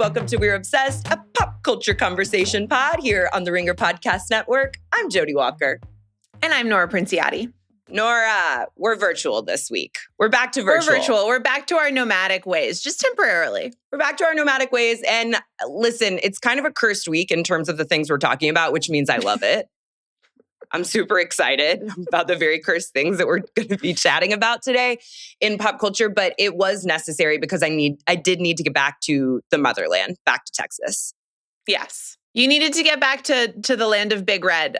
welcome to We're Obsessed, a pop culture conversation pod here on the Ringer Podcast Network. I'm Jodi Walker. And I'm Nora Princiati. Nora, we're virtual this week. We're back to virtual. We're virtual. We're back to our nomadic ways, just temporarily. We're back to our nomadic ways. And listen, it's kind of a cursed week in terms of the things we're talking about, which means I love it. I'm super excited about the very cursed things that we're going to be chatting about today in pop culture, but it was necessary because I did need to get back to the motherland, back to Texas. Yes. You needed to get back to the land of Big Red,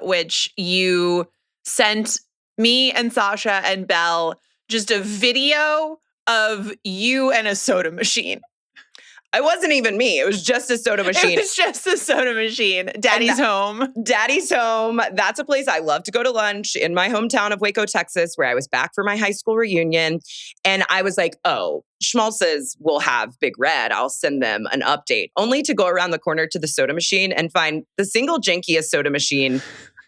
which you sent me and Sasha and Belle just a video of you and a soda machine. It wasn't even me. It was just a soda machine. It was just a soda machine. Daddy's home. Daddy's home. That's a place I love to go to lunch in my hometown of Waco, Texas, where I was back for my high school reunion. And I was like, oh, Schmaltz's will have Big Red. I'll send them an update. Only to go around the corner to the soda machine and find the single jankiest soda machine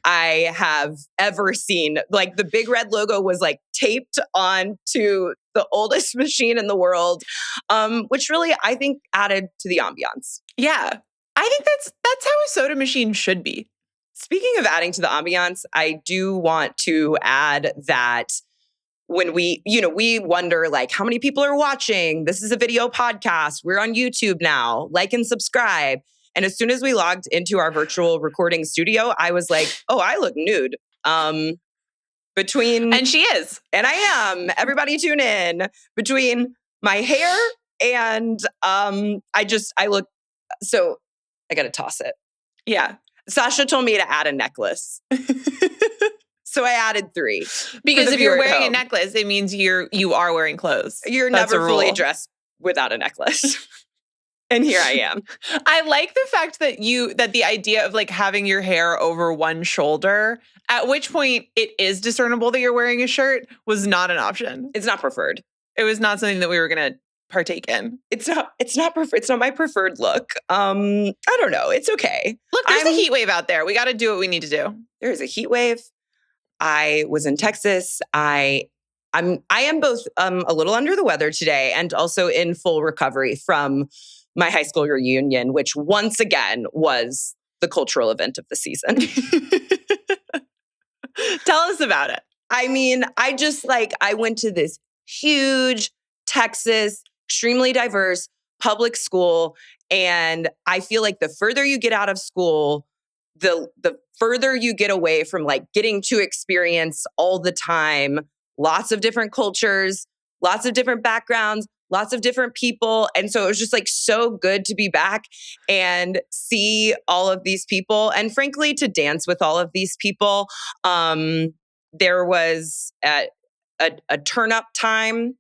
I have ever seen. Like the Big Red logo was like taped on to the oldest machine in the world, which really I think added to the ambiance. Yeah, I think that's how a soda machine should be. Speaking of adding to the ambiance, I do want to add that when we wonder like how many people are watching. This is a video podcast. We're on YouTube now. Like and subscribe. And as soon as we logged into our virtual recording studio, I was like, oh, I look nude. And she is. And I am. Everybody tune in. Between my hair and I look, so I got to toss it. Yeah. Sasha told me to add a necklace. So I added 3. Because if you're wearing a necklace, it means you are wearing clothes. You're That's never fully dressed without a necklace. And here I am. I like the fact that the idea of like having your hair over one shoulder, at which point it is discernible that you're wearing a shirt, was not an option. It's not preferred. It was not something that we were going to partake in. It's not preferred. It's not my preferred look. I don't know. It's okay. Look, there's a heat wave out there. We got to do what we need to do. There is a heat wave. I was in Texas. I am both a little under the weather today and also in full recovery from my high school reunion, which once again was the cultural event of the season. Tell us about it. I mean, I went to this huge Texas, extremely diverse public school. And I feel like the further you get out of school, the further you get away from like getting to experience all the time, lots of different cultures, lots of different backgrounds, lots of different people. And so it was just like so good to be back and see all of these people. And frankly, to dance with all of these people. There was a turn up time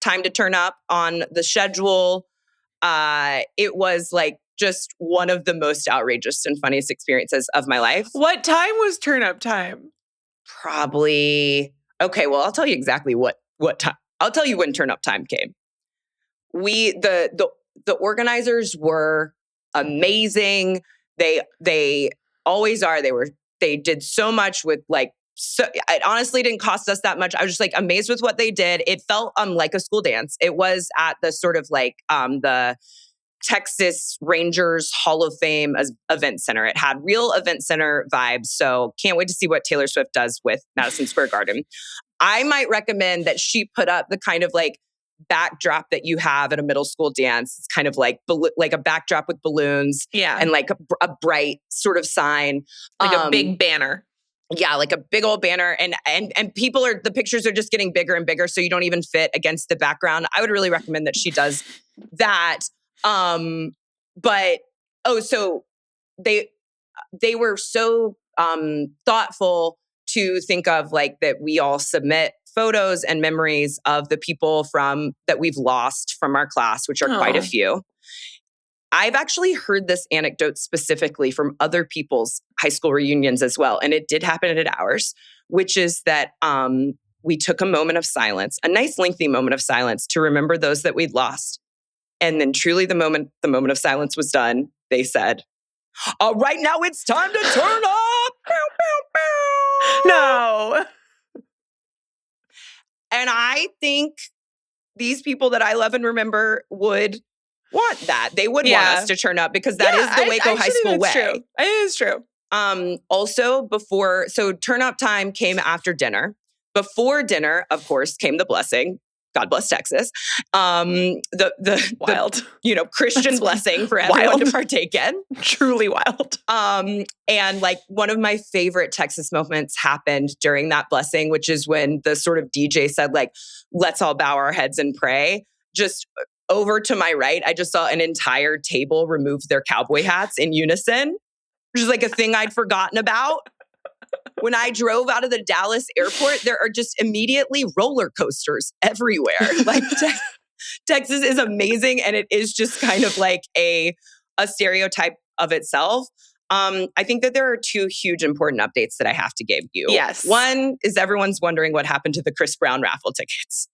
to turn up on the schedule. It was like just one of the most outrageous and funniest experiences of my life. What time was turn up time? Probably, okay, well, I'll tell you exactly what time. I'll tell you when turn up time came. The organizers were amazing. They always are. They did so much with like, so it honestly didn't cost us that much. I was just like amazed with what they did. It felt like a school dance. It was at the sort of like the Texas Rangers Hall of Fame event center. It had real event center vibes. So can't wait to see what Taylor Swift does with Madison Square Garden. I might recommend that she put up the kind of like backdrop that you have at a middle school dance. It's kind of like a backdrop with balloons, and like a bright sort of sign, like a big banner. Yeah, like a big old banner, and the pictures are just getting bigger and bigger, so you don't even fit against the background. I would really recommend that she does that. So they were so thoughtful to think of like that we all submit photos and memories of the people that we've lost from our class, which are quite a few. I've actually heard this anecdote specifically from other people's high school reunions as well. And it did happen at ours, which is that we took a moment of silence, a nice lengthy moment of silence to remember those that we'd lost. And then truly the moment of silence was done, they said, all right, now it's time to turn up. Bow, bow, bow. No. And I think these people that I love and remember would want that. They would want us to turn up because that is the Waco High School way. True. It is true. Also so turn up time came after dinner. Before dinner, of course, came the blessing. God bless Texas. The wild, Christian blessing for everyone to partake in. Truly wild. And like one of my favorite Texas moments happened during that blessing, which is when the sort of DJ said like, let's all bow our heads and pray. Just over to my right, I just saw an entire table remove their cowboy hats in unison, which is like a thing I'd forgotten about. When I drove out of the Dallas airport, there are just immediately roller coasters everywhere. Like Texas is amazing, and it is just kind of like a stereotype of itself. I think that there are two huge important updates that I have to give you. Yes. One is everyone's wondering what happened to the Chris Brown raffle tickets.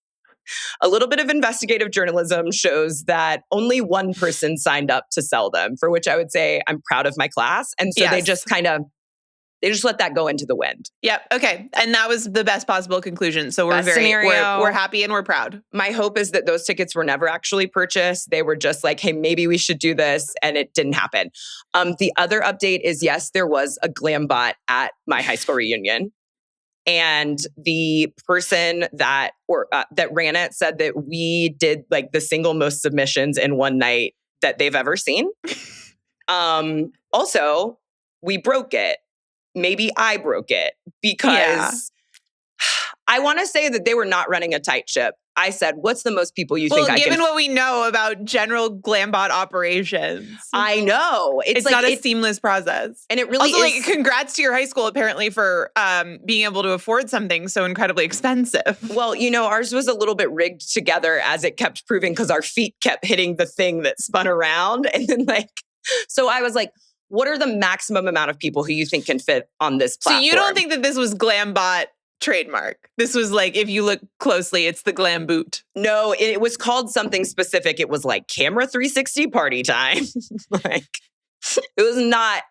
A little bit of investigative journalism shows that only one person signed up to sell them, for which I would say I'm proud of my class. And so they just let that go into the wind. Yep. Okay. And that was the best possible conclusion. So we're we're happy and we're proud. My hope is that those tickets were never actually purchased. They were just like, hey, maybe we should do this. And it didn't happen. The other update is, yes, there was a glam bot at my high school reunion. And the person that ran it said that we did like the single most submissions in one night that they've ever seen. Also, we broke it. Maybe I broke it because I want to say that they were not running a tight ship. I said, what's the most people you think I can... Given what we know about general glambot operations. I know. It's like not a seamless process. And it really also, is... congrats to your high school, apparently, for being able to afford something so incredibly expensive. Well, ours was a little bit rigged together as it kept proving because our feet kept hitting the thing that spun around. And then so I was like, what are the maximum amount of people who you think can fit on this platform? So you don't think that this was glambot trademark? This was like, if you look closely, it's the glam boot. No, it was called something specific. It was like Camera 360 party time. It was not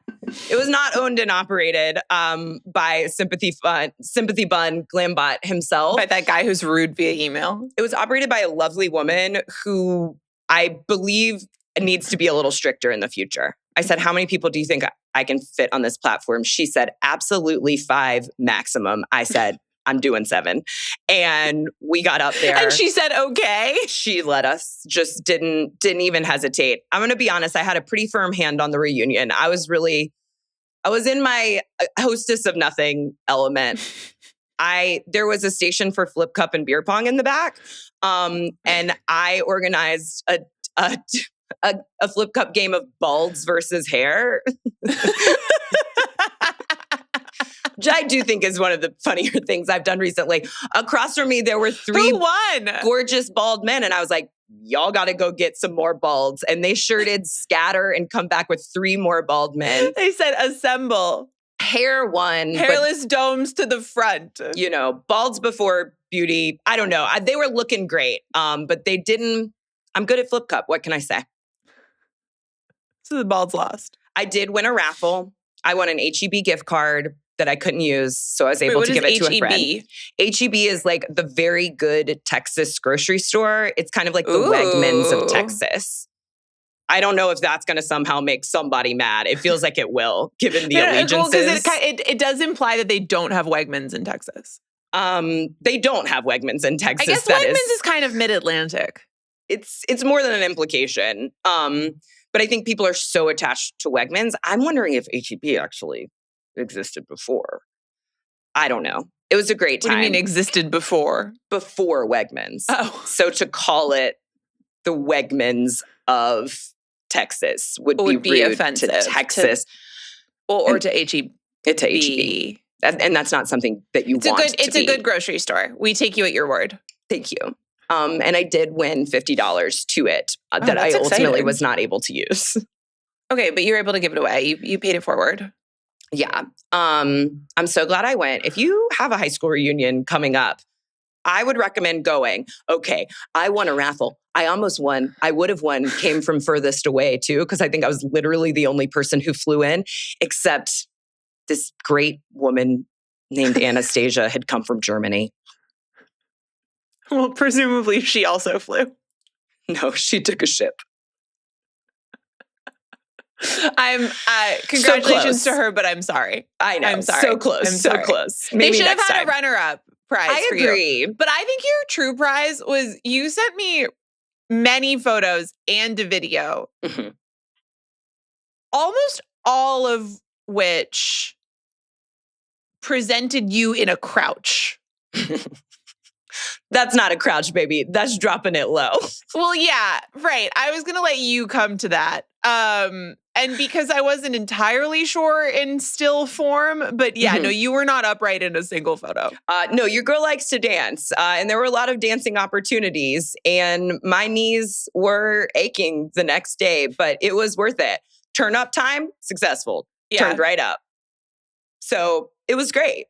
owned and operated by Sympathy Bun Glambot himself. By that guy who's rude via email. It was operated by a lovely woman who I believe needs to be a little stricter in the future. I said, how many people do you think I can fit on this platform? She said, absolutely 5 maximum. I said, I'm doing 7. And we got up there. And she said, okay. She let us, just didn't even hesitate. I'm going to be honest. I had a pretty firm hand on the reunion. I was in my hostess of nothing element. There was a station for flip cup and beer pong in the back. And I organized a flip cup game of balds versus hair. Which I do think is one of the funnier things I've done recently. Across from me, there were 3 Who won? Gorgeous bald men. And I was like, y'all got to go get some more balds. And they sure did scatter and come back with 3 more bald men. They said assemble. Hair won. Hairless domes to the front. Balds before beauty. I don't know. They were looking great. But they didn't. I'm good at flip cup. What can I say? So the balds lost. I did win a raffle. I won an HEB gift card that I couldn't use, so I was able to give it to a friend. HEB is like the very good Texas grocery store. It's kind of like the Wegmans of Texas. I don't know if that's going to somehow make somebody mad. It feels like it will, given the allegiances. Well, because it does imply that they don't have Wegmans in Texas. They don't have Wegmans in Texas. I guess Wegmans is kind of mid-Atlantic. It's more than an implication. But I think people are so attached to Wegmans. I'm wondering if HEB actually existed before. I don't know. It was a great time. What do you mean existed before? Before Wegmans. Oh. So to call it the Wegmans of Texas would be rude offensive to Texas. Or to HEB. To HEB. And that's not something that you want to be. It's a good grocery store. We take you at your word. Thank you. And I did win $50 to it that I ultimately was not able to use. Okay, but you were able to give it away. You paid it forward. Yeah. I'm so glad I went. If you have a high school reunion coming up, I would recommend going. Okay, I won a raffle. I almost won. I would have won, came from furthest away too, because I think I was literally the only person who flew in, except this great woman named Anastasia had come from Germany. Well, presumably she also flew. No, she took a ship. I'm congratulations So to her, but I'm sorry. I know. I'm sorry. So close. I'm so sorry. close. They Maybe should have next had time. a runner-up prize I for you. agree. But I think your true prize was you sent me many photos and a video, Mhm. almost all of which presented you in a crouch. That's not a crouch, baby. That's dropping it low. Well, yeah, right. I was going to let you come to that. And because I wasn't entirely sure in still form, but yeah, no, you were not upright in a single photo. No, your girl likes to dance. And there were a lot of dancing opportunities. And my knees were aching the next day, but it was worth it. Turn up time, successful. Yeah. Turned right up. So it was great.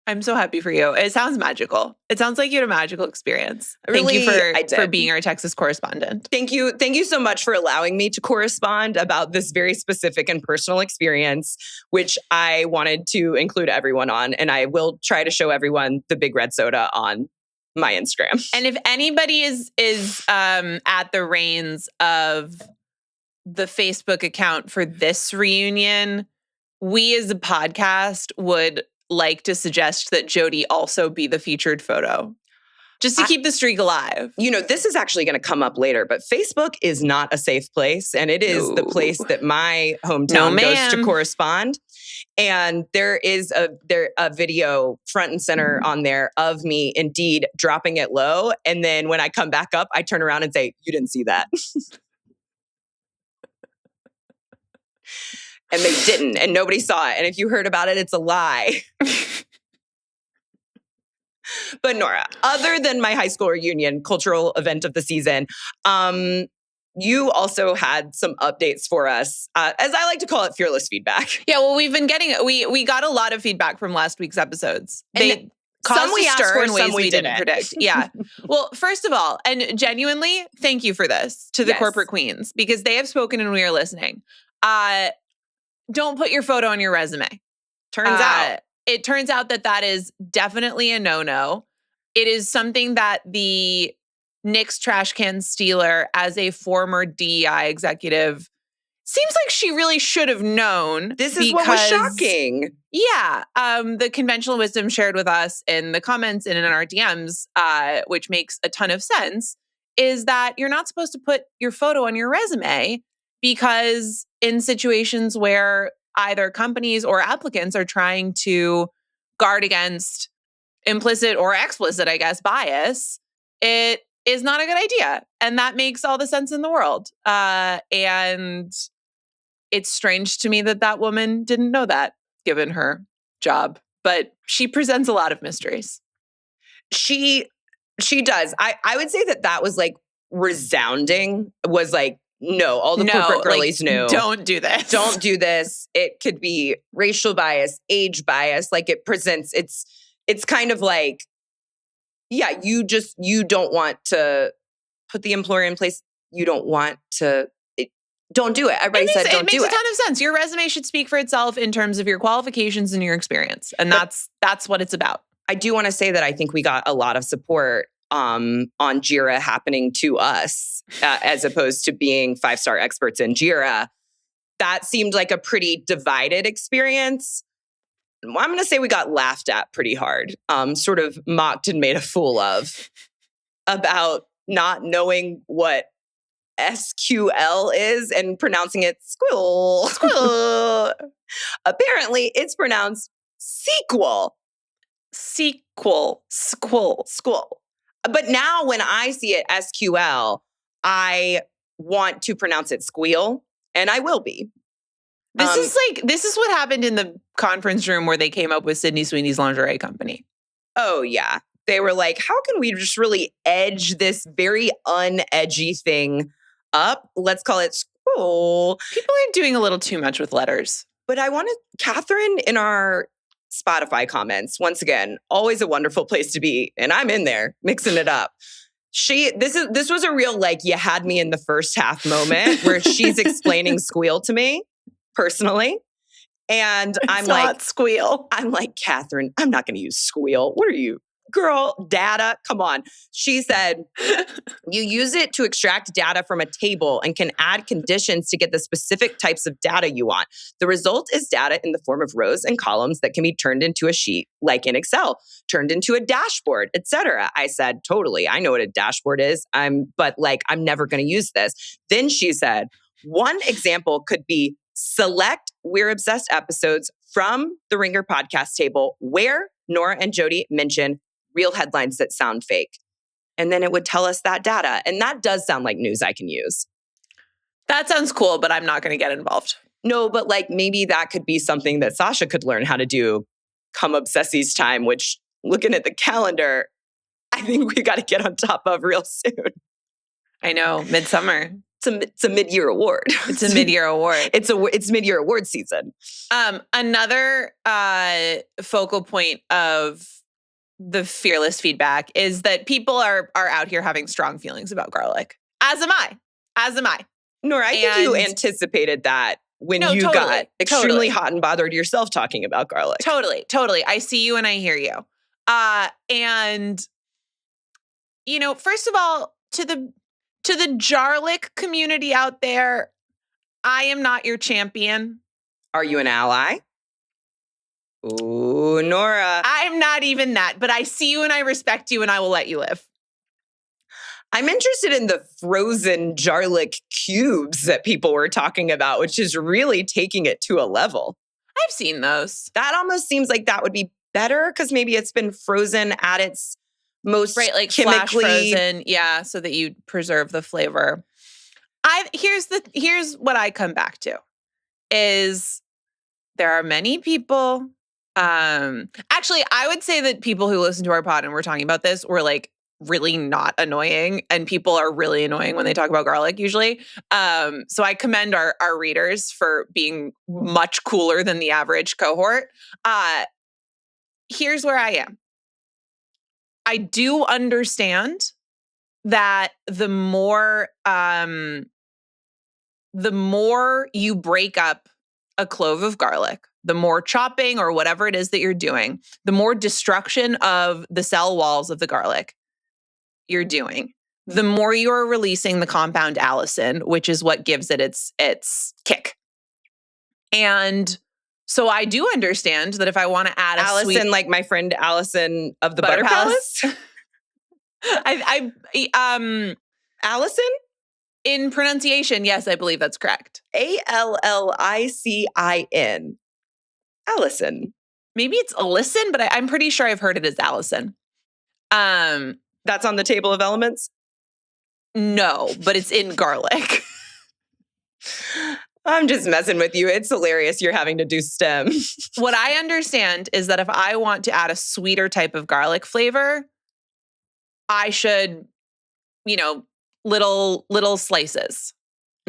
I'm so happy for you. It sounds magical. It sounds like you had a magical experience. Really, Thank you for being our Texas correspondent. Thank you. Thank you so much for allowing me to correspond about this very specific and personal experience, which I wanted to include everyone on. And I will try to show everyone the big red soda on my Instagram. And if anybody is at the reins of the Facebook account for this reunion, we as a podcast would like to suggest that Jodi also be the featured photo, just to keep the streak alive. You know, this is actually going to come up later, but Facebook is not a safe place. And it is the place that my hometown goes to correspond. And there is a video front and center on there of me indeed dropping it low. And then when I come back up, I turn around and say, you didn't see that. And they didn't, and nobody saw it. And if you heard about it, it's a lie. But Nora, other than my high school reunion, cultural event of the season, you also had some updates for us, as I like to call it, fearless feedback. Yeah, well, we've been getting, we got a lot of feedback from last week's episodes. And some we asked for, some we didn't predict. Yeah. Well, first of all, and genuinely, thank you for this to the corporate queens, because they have spoken and we are listening. Don't put your photo on your resume. It turns out that is definitely a no-no. It is something that the Knicks trash can stealer, as a former DEI executive, seems like she really should have known. This is what was shocking. Yeah. The conventional wisdom shared with us in the comments and in our DMs, which makes a ton of sense, is that you're not supposed to put your photo on your resume, because in situations where either companies or applicants are trying to guard against implicit or explicit, I guess, bias, it is not a good idea. And that makes all the sense in the world. And it's strange to me that woman didn't know that, given her job. But she presents a lot of mysteries. She does. I would say that was like resounding, was like, no, all the corporate girlies knew. Don't do this. Don't do this. It could be racial bias, age bias. Like it presents, it's kind of like, yeah, you don't want to put the employer in place. You don't want to, don't do it. Everybody said don't do it. It makes a ton of sense. Your resume should speak for itself in terms of your qualifications and your experience. And that's what it's about. I do want to say that I think we got a lot of support on JIRA happening to us, as opposed to being 5-star experts in JIRA. That seemed like a pretty divided experience. I'm going to say we got laughed at pretty hard, sort of mocked and made a fool of, about not knowing what SQL is and pronouncing it squill. Squill. Apparently, it's pronounced sequel. Sequel. Squill. But now when I see it SQL, I want to pronounce it squeal, and I will be. This is what happened in the conference room where they came up with Sydney Sweeney's lingerie company. Oh, yeah. They were like, how can we just really edge this very unedgy thing up? Let's call it squeal. People are doing a little too much with letters. But I wanted Catherine in our Spotify comments, once again, always a wonderful place to be. And I'm in there mixing it up. This was a real, like, you had me in the first half moment where she's explaining squeal to me personally. And I'm like, squeal. I'm like, Catherine, I'm not going to use squeal. What are you Girl, data, come on. She said, you use it to extract data from a table and can add conditions to get the specific types of data you want. The result is data in the form of rows and columns that can be turned into a sheet, like in Excel, turned into a dashboard, etc. I said, totally. I know what a dashboard is. But I'm never going to use this. Then she said, one example could be select We're Obsessed episodes from the Ringer podcast table where Nora and Jodi mention real headlines that sound fake. And then it would tell us that data. And that does sound like news I can use. That sounds cool, but I'm not going to get involved. No, but maybe that could be something that Sasha could learn how to do come Obsessie's time, which looking at the calendar, I think we got to get on top of real soon. I know, midsummer. It's a mid-year award. It's a mid-year award. It's mid-year award season. Another focal point of the fearless feedback is that people are out here having strong feelings about garlic. As am I. Nora, I think you anticipated that when you got extremely hot and bothered yourself talking about garlic. Totally. I see you and I hear you. And first of all, to the garlic community out there, I am not your champion. Are you an ally? Ooh, Nora. I'm not even that, but I see you and I respect you and I will let you live. I'm interested in the frozen garlic cubes that people were talking about, which is really taking it to a level. I've seen those. That almost seems like that would be better because maybe it's been frozen at its most chemically flash frozen, so that you preserve the flavor. Here's what I come back to is there are many people. Actually, I would say that people who listen to our pod and we're talking about this were really not annoying, and people are really annoying when they talk about garlic usually. So I commend our readers for being much cooler than the average cohort. Here's where I am. I do understand that the more you break up a clove of garlic, the more chopping or whatever it is that you're doing, the more destruction of the cell walls of the garlic you're doing, the more you're releasing the compound allicin, which is what gives it its kick. And so I do understand that if I want to add Allison, like my friend Allison of the Butter Palace. Allison? In pronunciation, yes, I believe that's correct. Allicin. Allison. Maybe it's Allison, but I'm pretty sure I've heard it as Allison. That's on the table of elements? No, but it's in garlic. I'm just messing with you. It's hilarious you're having to do STEM. What I understand is that if I want to add a sweeter type of garlic flavor, I should, little slices,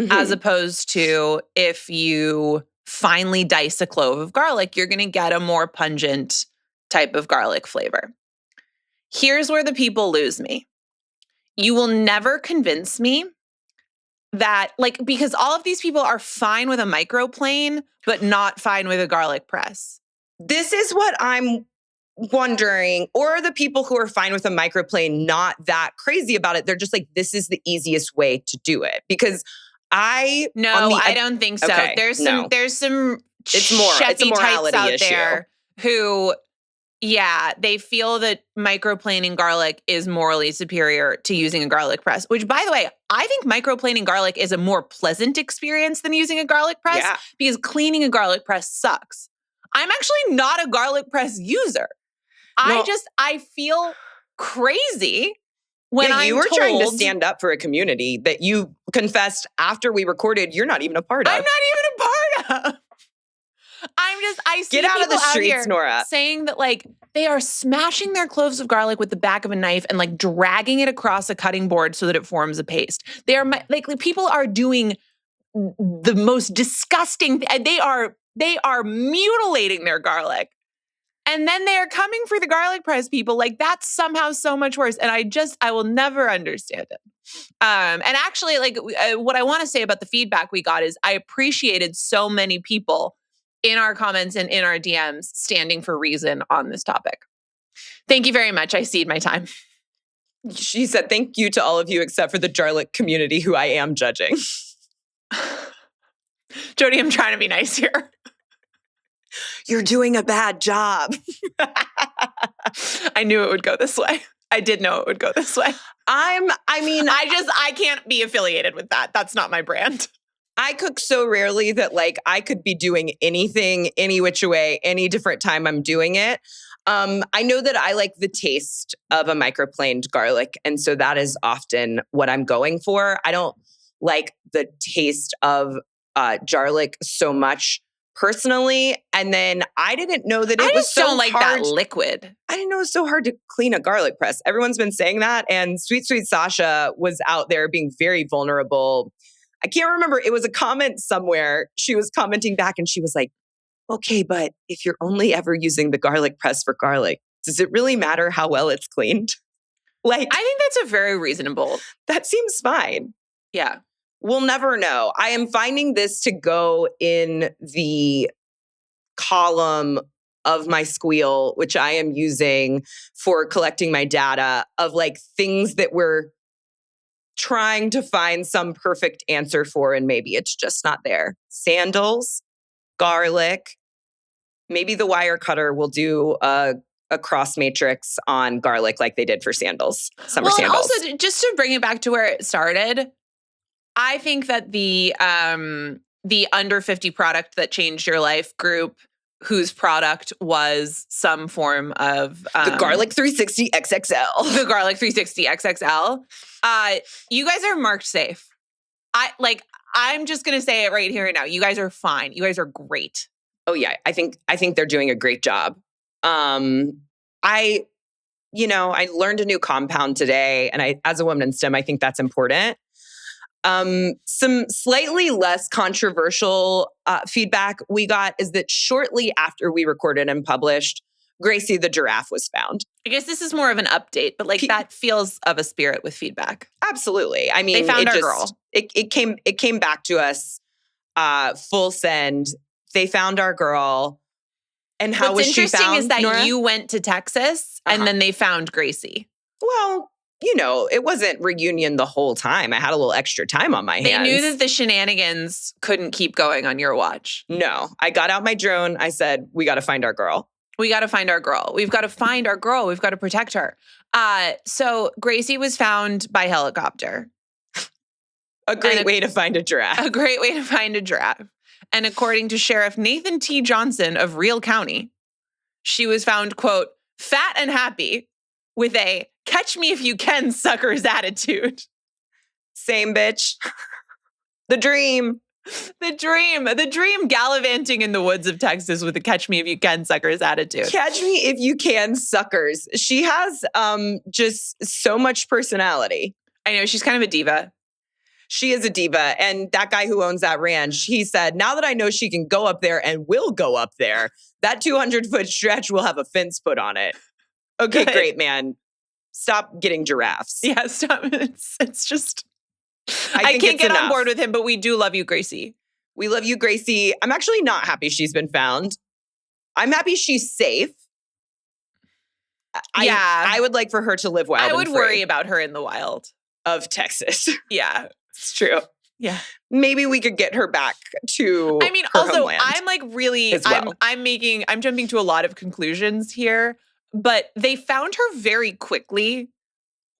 as opposed to if you finely dice a clove of garlic, you're going to get a more pungent type of garlic flavor. Here's where the people lose me. You will never convince me that, because all of these people are fine with a microplane, but not fine with a garlic press. This is what I'm wondering. Or are the people who are fine with a microplane not that crazy about it? They're just this is the easiest way to do it. Because I don't think so. Okay, there's some it's a morality out issue. There who they feel that microplaning garlic is morally superior to using a garlic press, which, by the way, I think microplaning garlic is a more pleasant experience than using a garlic press because cleaning a garlic press sucks. I'm actually not a garlic press user. I feel crazy when you were trying to stand up for a community that you confessed after we recorded you're not even a part of. I'm not even a part of. I see Get out of the streets, here Nora. Saying that they are smashing their cloves of garlic with the back of a knife and dragging it across a cutting board so that it forms a paste. They are people are doing the most disgusting. They are mutilating their garlic. And then they are coming for the garlic press people. That's somehow so much worse. And I will never understand it. And actually, what I want to say about the feedback we got is I appreciated so many people in our comments and in our DMs standing for reason on this topic. Thank you very much. I cede my time. She said, thank you to all of you except for the Jarlic community who I am judging. Jodi, I'm trying to be nice here. You're doing a bad job. I knew it would go this way. I did know it would go this way. I can't be affiliated with that. That's not my brand. I cook so rarely that like I could be doing anything, any which way, any different time I'm doing it. I know that I like the taste of a microplaned garlic. And so that is often what I'm going for. I don't like the taste of garlic so much personally. And then I didn't know that it was so don't like hard. That liquid. I didn't know it was so hard to clean a garlic press. Everyone's been saying that. And Sweet Sasha was out there being very vulnerable. I can't remember. It was a comment somewhere. She was commenting back and she was like, okay, but if you're only ever using the garlic press for garlic, does it really matter how well it's cleaned? Like, I think that's a very reasonable. That seems fine. Yeah. We'll never know. I am finding this to go in the column of my squeal, which I am using for collecting my data of like things that we're trying to find some perfect answer for, and maybe it's just not there. Sandals, garlic, maybe the wire cutter will do a cross matrix on garlic like they did for sandals. Sandals. And also, just to bring it back to where it started, I think that the under 50 product that changed your life group, whose product was some form of the Garlic 360 XXL. The Garlic 360 XXL. You guys are marked safe. I'm just gonna say it right here and now. You guys are fine. You guys are great. Oh yeah, I think they're doing a great job. I learned a new compound today, and as a woman in STEM, I think that's important. Some slightly less controversial feedback we got is that shortly after we recorded and published, Gracie the giraffe was found. I guess this is more of an update, but that feels of a spirit with feedback. Absolutely. I mean, they found our girl. It came back to us full send. They found our girl. And how was she found? What's interesting is that Nora? You went to Texas and then they found Gracie. Well, it wasn't reunion the whole time. I had a little extra time on my hands. They knew that the shenanigans couldn't keep going on your watch. No. I got out my drone. I said, we got to find our girl. We got to find our girl. We've got to find our girl. We've got to protect her. So Gracie was found by helicopter. A great way to find a giraffe. A great way to find a giraffe. And according to Sheriff Nathan T. Johnson of Real County, she was found, quote, fat and happy with a catch me if you can suckers attitude. Same bitch. The dream. The dream gallivanting in the woods of Texas with a catch me if you can suckers attitude. Catch me if you can suckers. She has just so much personality. I know, she's kind of a diva. She is a diva. And that guy who owns that ranch, he said, now that I know she can go up there and will go up there, that 200-foot stretch will have a fence put on it. Okay, good. Great, man. Stop getting giraffes. Yeah, stop. It's just, I can't get on board with him, but we do love you, Gracie. We love you, Gracie. I'm actually not happy she's been found. I'm happy she's safe. I would like for her to live wild. I would worry about her in the wild of Texas. Yeah. It's true. Yeah. Maybe we could get her back to her also, homeland I'm like really, well. I'm jumping to a lot of conclusions here, but they found her very quickly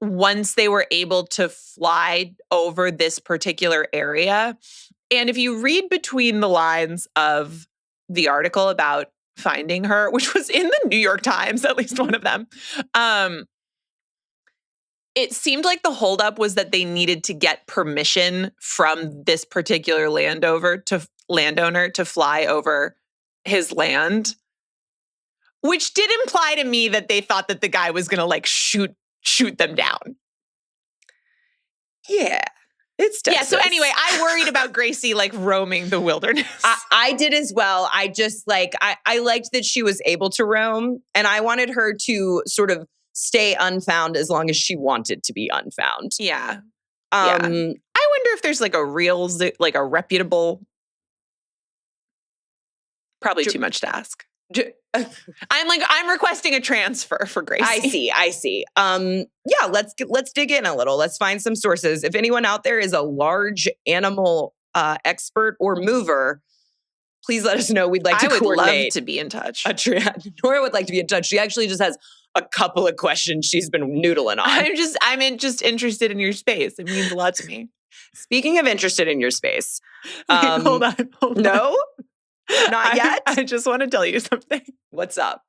once they were able to fly over this particular area. And if you read between the lines of the article about finding her, which was in the New York Times, at least one of them, it seemed like the holdup was that they needed to get permission from this particular landowner to fly over his land, which did imply to me that they thought that the guy was going to shoot them down. Yeah, it's Texas. Yeah. So anyway, I worried about Gracie roaming the wilderness. I did as well. I just I liked that she was able to roam, and I wanted her to sort of stay unfound as long as she wanted to be unfound. Yeah. I wonder if there's a real, a reputable, probably too much to ask. I'm requesting a transfer for Gracie. I see. Yeah, let's dig in a little. Let's find some sources. If anyone out there is a large animal expert or mover, please let us know. We'd like to coordinate. I would love to be in touch. Nora would like to be in touch. She actually just has a couple of questions she's been noodling on. I'm just interested in your space. It means a lot to me. Speaking of interested in your space. Wait, hold on. No? Not yet? I just want to tell you something. What's up?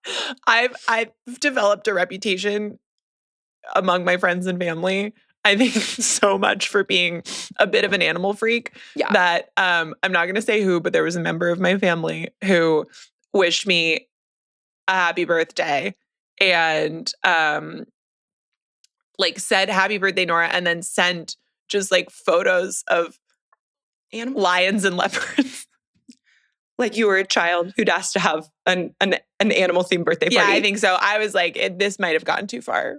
I've developed a reputation among my friends and family, I think, so much for being a bit of an animal freak that I'm not going to say who, but there was a member of my family who wished me a happy birthday and said happy birthday, Nora, and then sent just photos of lions and leopards. Like you were a child who'd asked to have an animal-themed birthday party. Yeah, I think so. I was like, this might have gotten too far.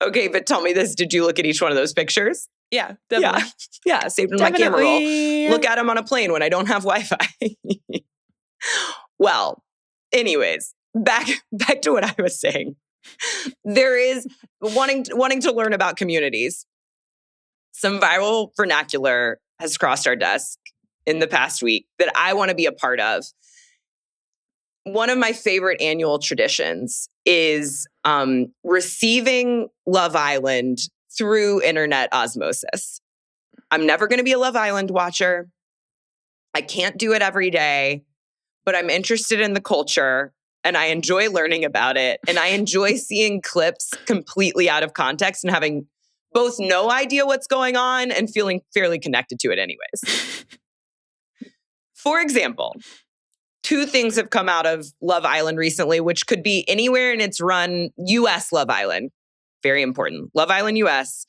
Okay, but tell me this. Did you look at each one of those pictures? Yeah, definitely. Yeah, saved in my camera roll. Look at them on a plane when I don't have Wi-Fi. Well, anyways, back to what I was saying. There is wanting to learn about communities. Some viral vernacular has crossed our desk in the past week that I want to be a part of. One of my favorite annual traditions is receiving Love Island through internet osmosis. I'm never going to be a Love Island watcher. I can't do it every day, but I'm interested in the culture and I enjoy learning about it. And I enjoy seeing clips completely out of context and having both no idea what's going on and feeling fairly connected to it anyways. For example, 2 things have come out of Love Island recently, which could be anywhere in its run. US Love Island, very important. Love Island US,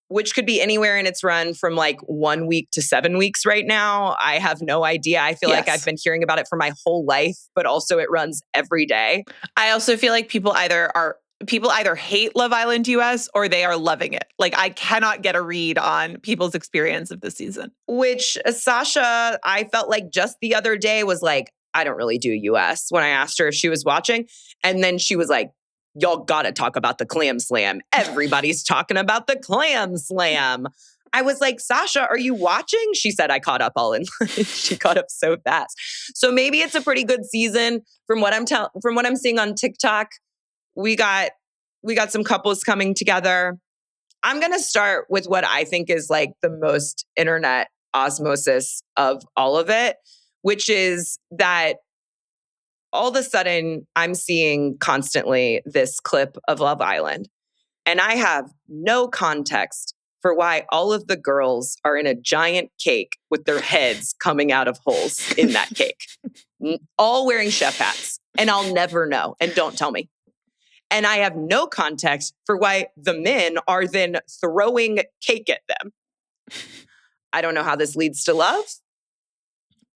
which could be anywhere in its run from 1 week to 7 weeks right now. I have no idea. I feel like I've been hearing about it for my whole life, but also it runs every day. I also feel like people either hate Love Island US or they are loving it. I cannot get a read on people's experience of the season. Which Sasha, I felt like just the other day was like, I don't really do US when I asked her if she was watching. And then she was like, y'all gotta talk about the clam-slam. Everybody's talking about the clam-slam. I was like, Sasha, are you watching? She said, I caught up all in. She caught up so fast. So maybe it's a pretty good season from what I'm seeing on TikTok. We got some couples coming together. I'm going to start with what I think is the most internet osmosis of all of it, which is that all of a sudden I'm seeing constantly this clip of Love Island. And I have no context for why all of the girls are in a giant cake with their heads coming out of holes in that cake, all wearing chef hats. And I'll never know. And don't tell me. And I have no context for why the men are then throwing cake at them. I don't know how this leads to love.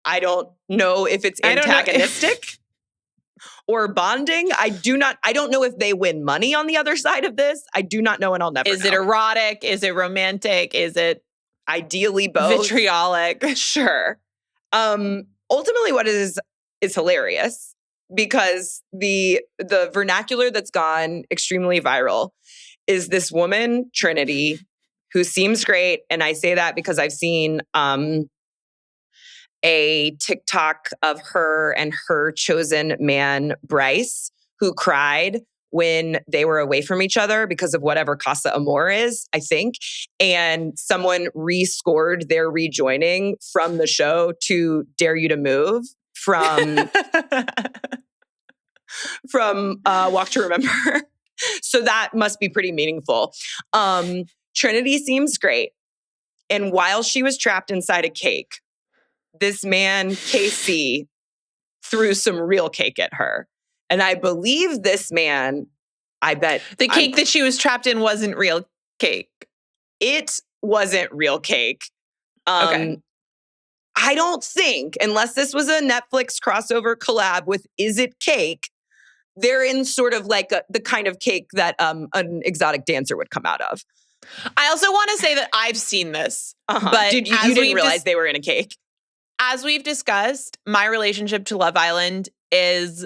I don't know if it's antagonistic or bonding. I don't know if they win money on the other side of this. I do not know, and I'll never know. Is it erotic? Is it romantic? Is it ideally both? Vitriolic? Sure. Ultimately, what is hilarious, because the vernacular that's gone extremely viral is this woman, Trinity, who seems great. And I say that because I've seen a TikTok of her and her chosen man, Bryce, who cried when they were away from each other because of whatever Casa Amor is, I think. And someone rescored their rejoining from the show to Dare You to Move from Walk to Remember. So that must be pretty meaningful. Trinity seems great. And while she was trapped inside a cake, this man, KC, threw some real cake at her. And I believe this man, I bet... The cake that she was trapped in wasn't real cake. It wasn't real cake. Okay. I don't think, unless this was a Netflix crossover collab with Is It Cake, they're in sort of like the kind of cake that an exotic dancer would come out of. I also want to say that I've seen this. But you didn't realize they were in a cake? As we've discussed, my relationship to Love Island is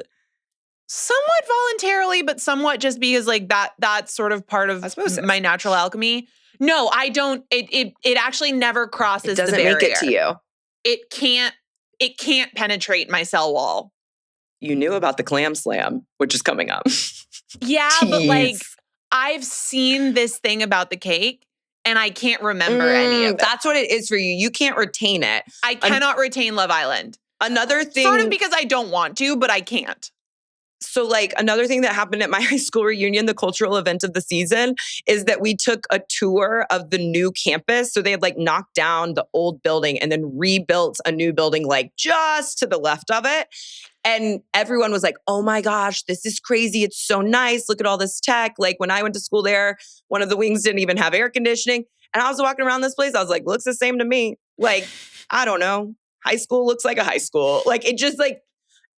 somewhat voluntarily, but somewhat just because like that's sort of part of my natural alchemy. No, I don't. It actually never crosses the barrier. It doesn't make it to you. It can't penetrate my cell wall. You knew about the clam-slam, which is coming up. Yeah, but like I've seen this thing about the cake and I can't remember any of it. That's what it is for you. You can't retain it. I cannot retain Love Island. Another thing. Sort of because I don't want to, but I can't. So like another thing that happened at my high school reunion, the cultural event of the season, is that we took a tour of the new campus. So they had like knocked down the old building and then rebuilt a new building like just to the left of it. And everyone was like, oh my gosh, this is crazy. It's so nice. Look at all this tech. Like when I went to school there, one of the wings didn't even have air conditioning. And I was walking around this place. I was like, looks the same to me. Like, I don't know. High school looks like a high school. Like it just like,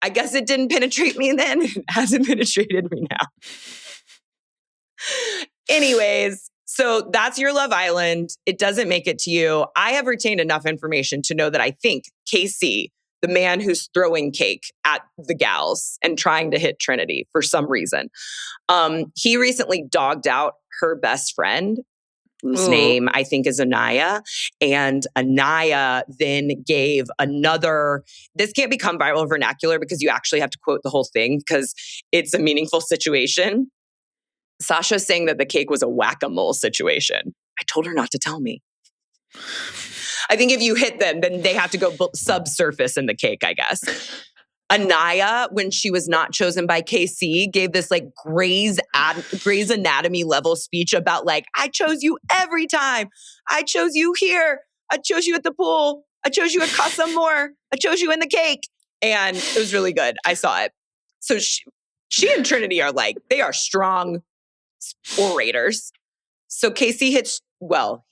I guess it didn't penetrate me then. It hasn't penetrated me now. Anyways, so that's your Love Island. It doesn't make it to you. I have retained enough information to know that I think Casey, the man who's throwing cake at the gals and trying to hit Trinity for some reason, he recently dogged out her best friend, whose name I think is Anaya. And Anaya then gave another, this can't become viral vernacular because you actually have to quote the whole thing because it's a meaningful situation. Sasha's saying that the cake was a whack-a-mole situation. I told her not to tell me. I think if you hit them, then they have to go subsurface in the cake, I guess. Anaya, when she was not chosen by KC, gave this like Grey's Anatomy level speech about like, I chose you every time. I chose you here. I chose you at the pool. I chose you at Casa Amor. I chose you in the cake. And it was really good. I saw it. So she and Trinity are like, they are strong orators. So Casey he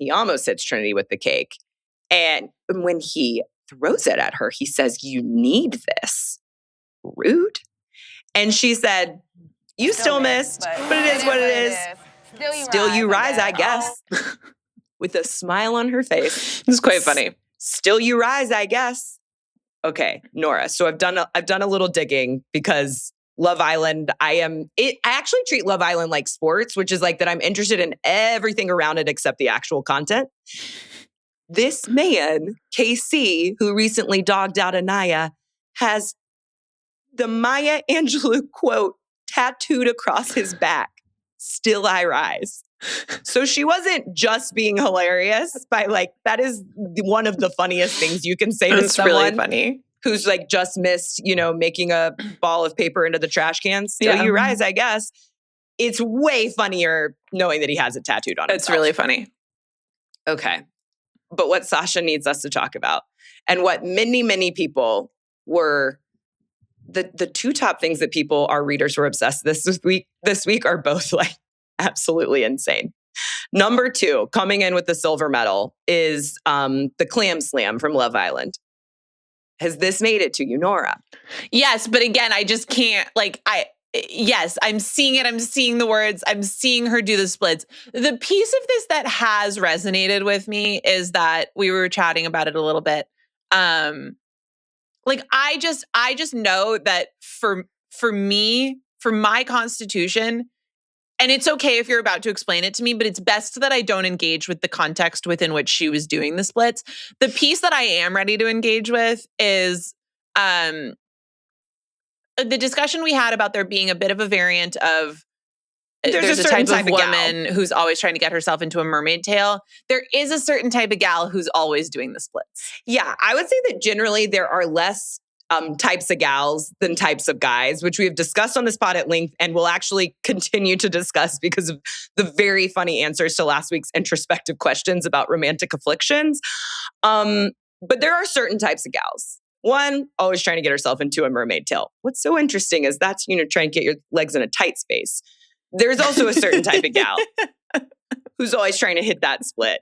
almost hits Trinity with the cake. And when he throws it at her, he says, you need this. Rude. And she said, you still missed, but it is what it is. Still you rise, I guess. With a smile on her face. It's quite funny. Still you rise, I guess. Okay, Nora. So I've done a little digging because Love Island, I actually treat Love Island like sports, which is like that I'm interested in everything around it except the actual content. This man, KC, who recently dogged out Anaya, has the Maya Angelou quote tattooed across his back. Still I rise. So she wasn't just being hilarious by like, that is one of the funniest things you can say to someone really funny. Who's like just missed, making a ball of paper into the trash can. Still you rise, I guess. It's way funnier knowing that he has it tattooed on himself. It's really funny. Okay. But what Sasha needs us to talk about and what many, many people were, the two top things that our readers were obsessed this week are both like absolutely insane. Number 2, coming in with the silver medal is the clam-slam from Love Island. Has this made it to you, Nora? Yes, but again, I just can't, yes, I'm seeing it. I'm seeing the words. I'm seeing her do the splits. The piece of this that has resonated with me is that we were chatting about it a little bit. I just know that for me, for my constitution, and it's okay if you're about to explain it to me, but it's best that I don't engage with the context within which she was doing the splits. The piece that I am ready to engage with is the discussion we had about there being a bit of a variant of there's a type of woman who's always trying to get herself into a mermaid tail. There is a certain type of gal who's always doing the splits. Yeah, I would say that generally there are less types of gals than types of guys, which we have discussed on this pod at length and will actually continue to discuss because of the very funny answers to last week's introspective questions about romantic afflictions. But there are certain types of gals. One, always trying to get herself into a mermaid tail. What's so interesting is that's, trying to get your legs in a tight space. There's also a certain type of gal who's always trying to hit that split.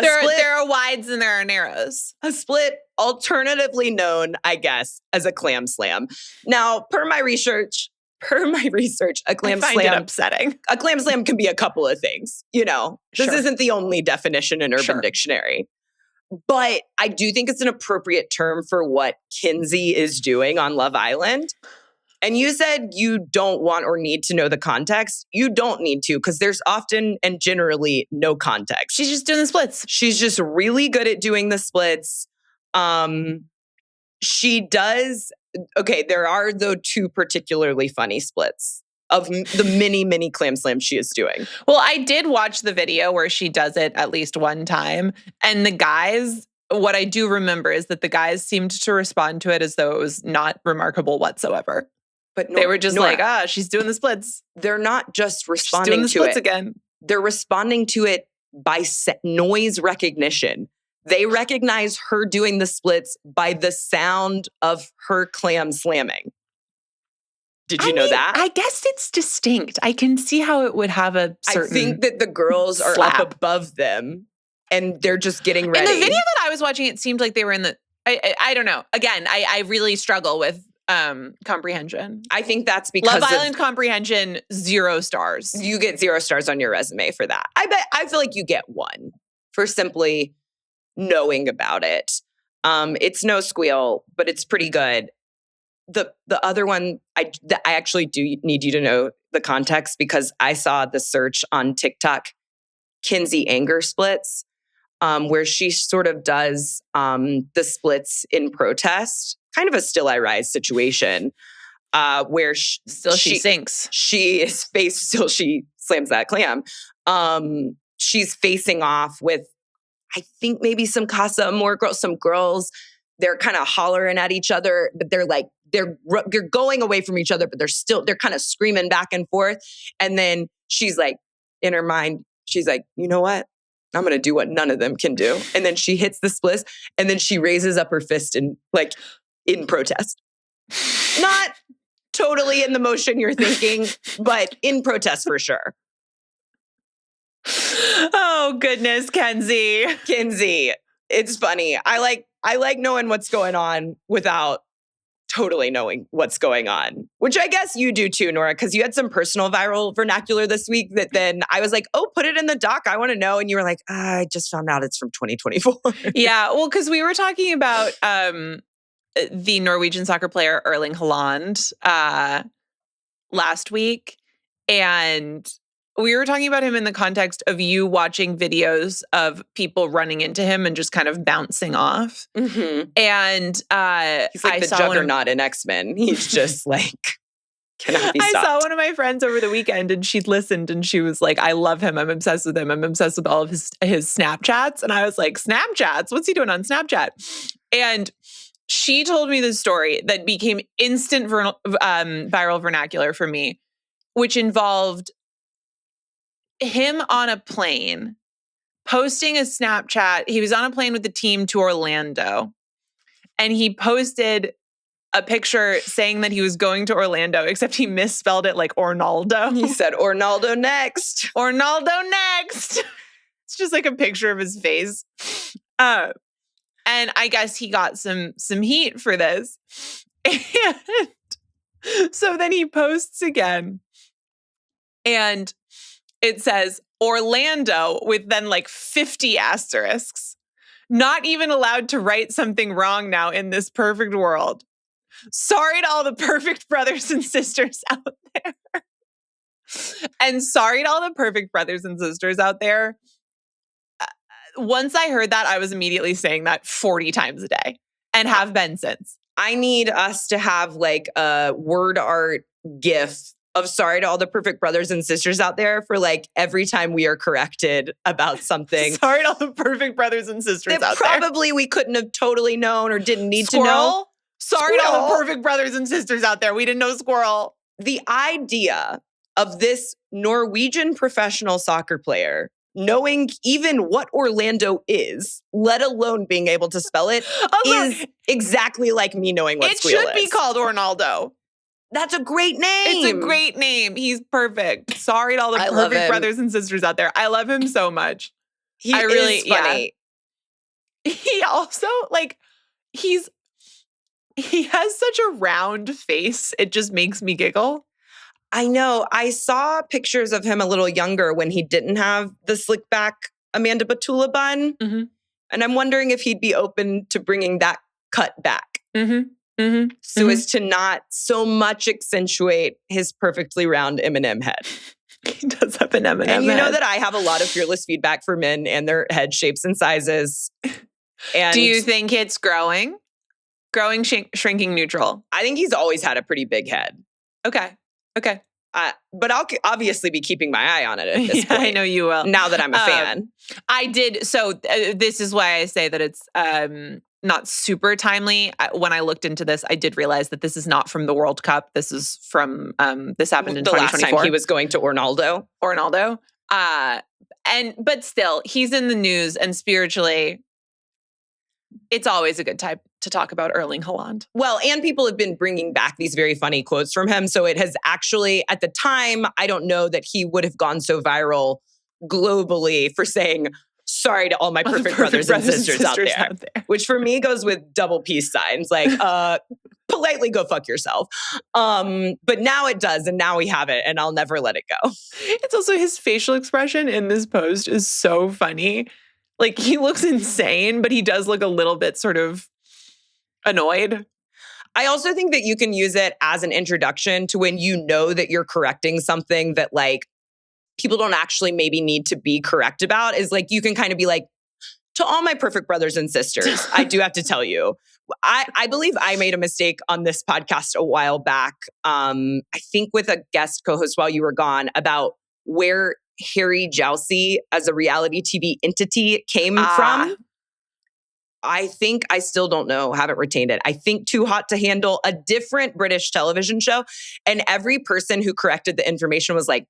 There are wides and there are narrows. A split, alternatively known, I guess, as a clam-slam. Now, per my research, a clam-slam... I find it upsetting. A clam-slam can be a couple of things, This isn't the only definition in Urban Dictionary. But I do think it's an appropriate term for what Kinsey is doing on Love Island. And you said you don't want or need to know the context. You don't need to, because there's often and generally no context. She's just doing the splits. She's just really good at doing the splits. She does. Okay, there are, though, two particularly funny splits of the many clam slams she is doing. Well, I did watch the video where she does it at least one time. And the guys, what I do remember is that the guys seemed to respond to it as though it was not remarkable whatsoever. But they were just like, she's doing the splits. They're not just responding she's doing the to splits it. Again. They're responding to it by noise recognition. They recognize her doing the splits by the sound of her clam slamming. Did you know that? I guess it's distinct. I can see how it would have a certain I think that the girls are slap up above them and they're just getting ready. In the video that I was watching, it seemed like they were in the... I don't know. Again, I really struggle with comprehension. I think that's because Love Island comprehension, 0 stars. You get 0 stars on your resume for that. I feel like you get 1 for simply knowing about it. It's no squeal, but it's pretty good. The other one, I actually do need you to know the context, because I saw the search on TikTok, Kinsey anger splits, where she sort of does the splits in protest, kind of a Still I Rise situation, where she sinks. She is still she slams that clam. She's facing off with, I think maybe some Casa Amor girls, some girls. They're kind of hollering at each other, but they're going away from each other, but they're kind of screaming back and forth. And then she's like, in her mind, she's like, you know what? I'm going to do what none of them can do. And then she hits the splits, and then she raises up her fist in protest. Not totally in the motion you're thinking, but in protest for sure. Oh, goodness, Kenzie. It's funny. I like knowing what's going on without totally knowing what's going on, which I guess you do too, Nora, because you had some personal viral vernacular this week that then I was like, oh, put it in the doc. I want to know. And you were like, I just found out it's from 2024. Yeah, well, because we were talking about the Norwegian soccer player Erling Haaland last week. And we were talking about him in the context of you watching videos of people running into him and just kind of bouncing off. Mm-hmm. And he's like the juggernaut in X-Men. He's just like, cannot be stopped. I saw one of my friends over the weekend, and she'd listened, and she was like, I love him. I'm obsessed with him. I'm obsessed with all of his Snapchats. And I was like, Snapchats? What's he doing on Snapchat? And she told me this story that became instant viral vernacular for me, which involved him on a plane posting a Snapchat. He was on a plane with the team to Orlando, and he posted a picture saying that he was going to Orlando, except he misspelled it like Ornaldo. He said, Ornaldo next. Ornaldo next. It's just like a picture of his face. And I guess he got some heat for this. And so then he posts again, and it says Orlando with then like 50 asterisks. Not even allowed to write something wrong now in this perfect world. Sorry to all the perfect brothers and sisters out there. And sorry to all the perfect brothers and sisters out there. Once I heard that, I was immediately saying that 40 times a day and have been since. I need us to have like a word art GIF of sorry to all the perfect brothers and sisters out there for like every time we are corrected about something. Sorry to all the perfect brothers and sisters out there. Probably we couldn't have totally known or didn't need to know. Sorry to all the perfect brothers and sisters out there. We didn't know squirrel. The idea of this Norwegian professional soccer player knowing even what Orlando is, let alone being able to spell it, is exactly like me knowing what squeal is. It should be called Ornaldo. That's a great name. It's a great name. He's perfect. Sorry to all the perfect brothers and sisters out there. I love him so much. He is funny. Yeah. He also, like, he has such a round face. It just makes me giggle. I know. I saw pictures of him a little younger when he didn't have the slick back Amanda Batula bun. Mm-hmm. And I'm wondering if he'd be open to bringing that cut back. Mm-hmm. so as to not so much accentuate his perfectly round M&M head. He does have an M&M And you know head. that I have a lot of fearless feedback for men and their head shapes and sizes. And do you think it's growing? Growing, shrinking, neutral? I think he's always had a pretty big head. Okay. But I'll obviously be keeping my eye on it at this point. I know you will. Now that I'm a fan. I did. So this is why I say that it's not super timely. When I looked into this, I did realize that this is not from the World Cup. This is from, this happened in 2024. The last time he was going to Ornaldo. But still, he's in the news, and spiritually, it's always a good time to talk about Erling Haaland. Well, and people have been bringing back these very funny quotes from him. So it has actually, at the time, I don't know that he would have gone so viral globally for saying, sorry to all my perfect brothers and sisters out there. Which for me goes with double peace signs. Like, politely go fuck yourself. But now it does. And now we have it. And I'll never let it go. It's also his facial expression in this post is so funny. Like, he looks insane, but he does look a little bit sort of annoyed. I also think that you can use it as an introduction to when you know that you're correcting something that, like, people don't actually maybe need to be correct about. Is like, you can kind of be like, to all my perfect brothers and sisters, I do have to tell you, I believe I made a mistake on this podcast a while back. I think with a guest co-host while you were gone, about where Harry Jousey as a reality TV entity came from. I think I still don't know, haven't retained it. I think Too Hot to Handle, a different British television show. And every person who corrected the information was like,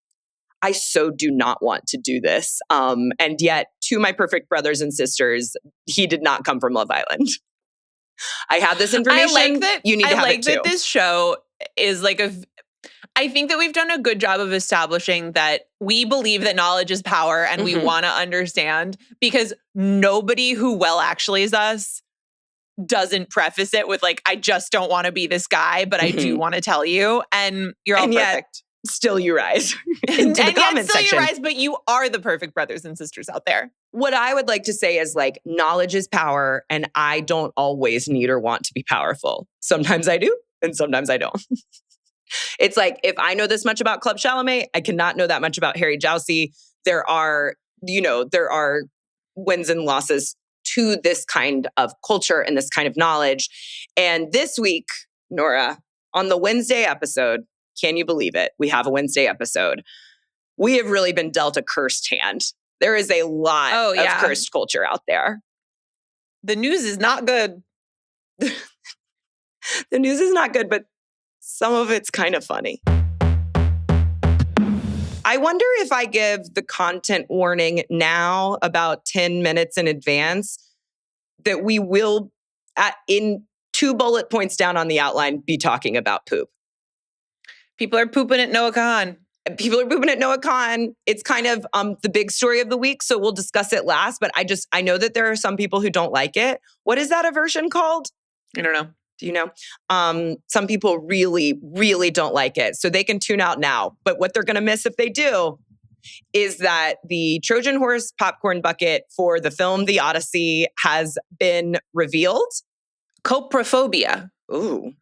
I so do not want to do this. And yet, to my perfect brothers and sisters, he did not come from Love Island. I have this information. I like that. You need to have it too. I like that this show is like I think that we've done a good job of establishing that we believe that knowledge is power and we want to understand, because nobody who well actually is us doesn't preface it with like, I just don't want to be this guy, but I do want to tell you. And you're all perfect. Still you rise into the comment section. You rise, but you are the perfect brothers and sisters out there. What I would like to say is, like, knowledge is power, and I don't always need or want to be powerful. Sometimes I do, and sometimes I don't. It's like, if I know this much about Club Chalamet, I cannot know that much about Harry Jousey. There are wins and losses to this kind of culture and this kind of knowledge. And this week, Nora, on the Wednesday episode, can you believe it? We have a Wednesday episode. We have really been dealt a cursed hand. There is a lot of cursed culture out there. The news is not good. The news is not good, but some of it's kind of funny. I wonder if I give the content warning now about 10 minutes in advance, that we will, in 2 bullet points down on the outline, be talking about poop. People are pooping at Noah Kahan. It's kind of the big story of the week, so we'll discuss it last. But I know that there are some people who don't like it. What is that aversion called? I don't know. Do you know? Some people really, really don't like it. So they can tune out now. But what they're going to miss if they do is that the Trojan Horse popcorn bucket for the film The Odyssey has been revealed. Coprophobia. Ooh,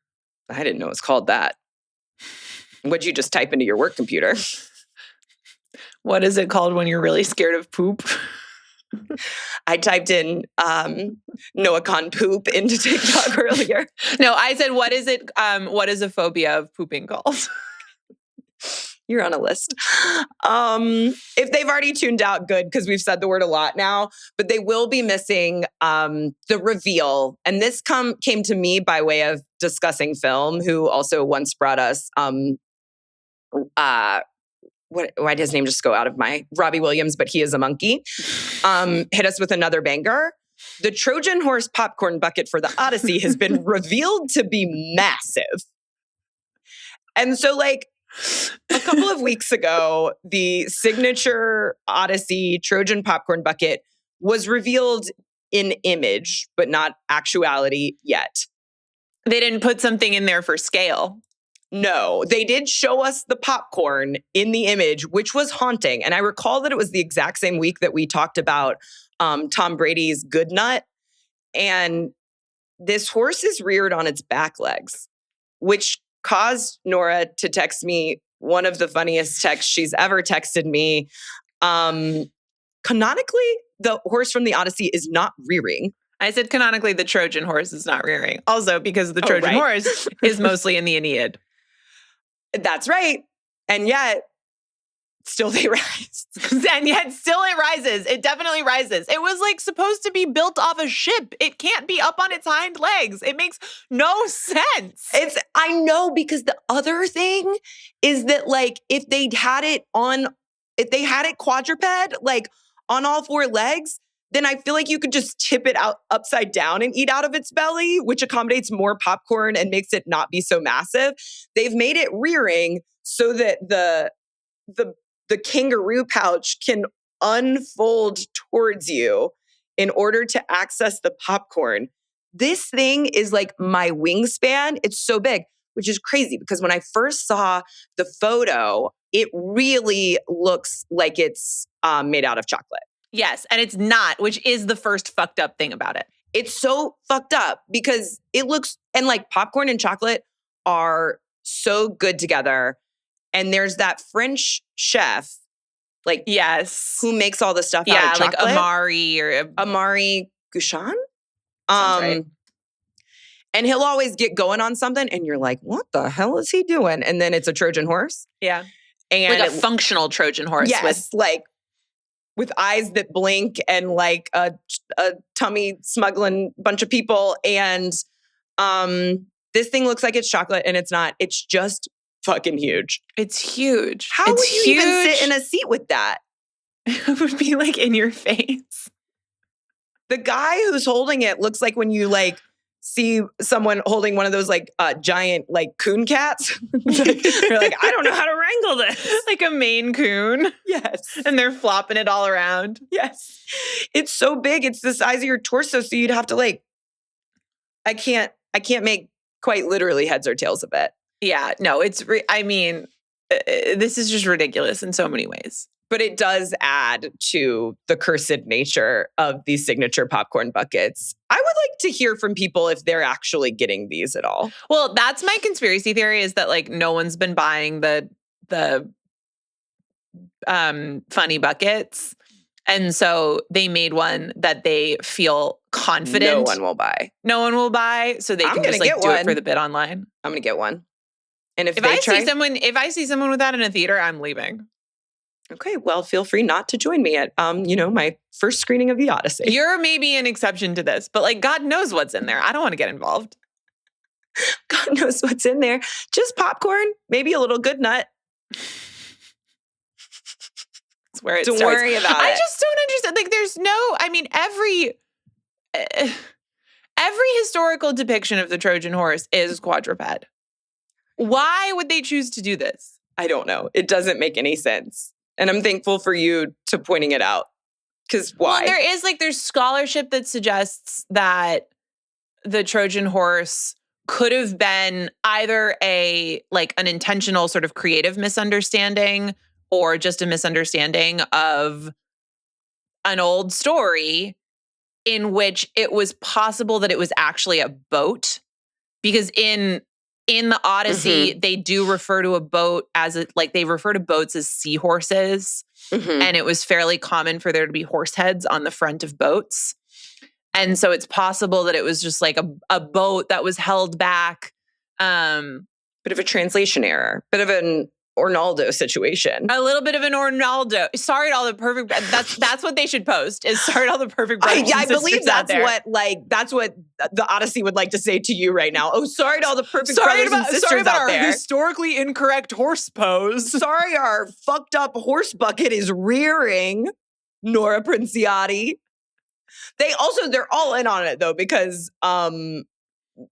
I didn't know it was called that. What'd you just type into your work computer? What is it called when you're really scared of poop? I typed in Noah Kahan poop into TikTok earlier. No, I said, what is it? What is a phobia of pooping called? You're on a list. If they've already tuned out, good, because we've said the word a lot now. But they will be missing the reveal. And this came to me by way of discussing film, who also once brought us why did his name just go out of my Robbie Williams, but he is a monkey. Hit us with another banger. The Trojan Horse popcorn bucket for the Odyssey has been revealed to be massive. And so, like, a couple of weeks ago, the signature Odyssey Trojan popcorn bucket was revealed in image, but not actuality yet. They didn't put something in there for scale. No, they did show us the popcorn in the image, which was haunting. And I recall that it was the exact same week that we talked about Tom Brady's Good Nut. And this horse is reared on its back legs, which caused Nora to text me one of the funniest texts she's ever texted me. Canonically, the horse from the Odyssey is not rearing. I said canonically the Trojan horse is not rearing. Also because the Trojan horse is mostly in the Aeneid. That's right. And yet, still they rise. And yet still it rises. It definitely rises. It was like supposed to be built off a ship. It can't be up on its hind legs. It makes no sense. I know, because the other thing is that like if they had it quadruped, like on all four legs, then I feel like you could just tip it out upside down and eat out of its belly, which accommodates more popcorn and makes it not be so massive. They've made it rearing so that the kangaroo pouch can unfold towards you in order to access the popcorn. This thing is like my wingspan. It's so big, which is crazy because when I first saw the photo, it really looks like it's made out of chocolate. Yes, and it's not, which is the first fucked up thing about it. It's so fucked up because it looks, and like popcorn and chocolate are so good together. And there's that French chef, like, yes, who makes all the stuff out of chocolate. Like Amari Gouchon. Right. And he'll always get going on something, and you're like, what the hell is he doing? And then it's a Trojan horse. Yeah. And like a functional Trojan horse. Yes, with eyes that blink and like a tummy smuggling bunch of people. And this thing looks like it's chocolate, and it's not. It's just fucking huge. It's huge. How would you even sit in a seat with that? It would be like in your face. The guy who's holding it looks like when you like see someone holding one of those like giant like coon cats. You're like, I don't know how to wrangle this. Like a Maine coon. Yes. And they're flopping it all around. Yes. It's so big. It's the size of your torso. So you'd have to like, I can't make quite literally heads or tails of it. Yeah, no, this is just ridiculous in so many ways. But it does add to the cursed nature of these signature popcorn buckets. I would like to hear from people if they're actually getting these at all. Well, that's my conspiracy theory, is that like no one's been buying the funny buckets. And so they made one that they feel confident. No one will buy. So they can just like do it for the bid online. I'm going to get one. And if I see someone with that in a theater, I'm leaving. Okay, well, feel free not to join me at, my first screening of the Odyssey. You're maybe an exception to this, but like God knows what's in there. I don't want to get involved. God knows what's in there. Just popcorn, maybe a little good nut. That's where it don't starts. Worry about it. I just don't understand. Like, there's every historical depiction of the Trojan horse is quadruped. Why would they choose to do this? I don't know. It doesn't make any sense. And I'm thankful for you to pointing it out. Because why? Well, there's scholarship that suggests that the Trojan horse could have been either an intentional sort of creative misunderstanding or just a misunderstanding of an old story in which it was possible that it was actually a boat. Because in the Odyssey, they do refer to a boat they refer to boats as seahorses. And it was fairly common for there to be horse heads on the front of boats. And so it's possible that it was just like a boat that was held back. Bit of a translation error. Bit of an Ornaldo situation. A little bit of an Ornaldo. Sorry to all the perfect. That's what they should post. Is sorry to all the perfect. I believe that's what the Odyssey would like to say to you right now. Oh, sorry to all the perfect brothers and sisters out there. Our historically incorrect horse pose. Sorry, our fucked up horse bucket is rearing. Nora Princiati. They're all in on it though because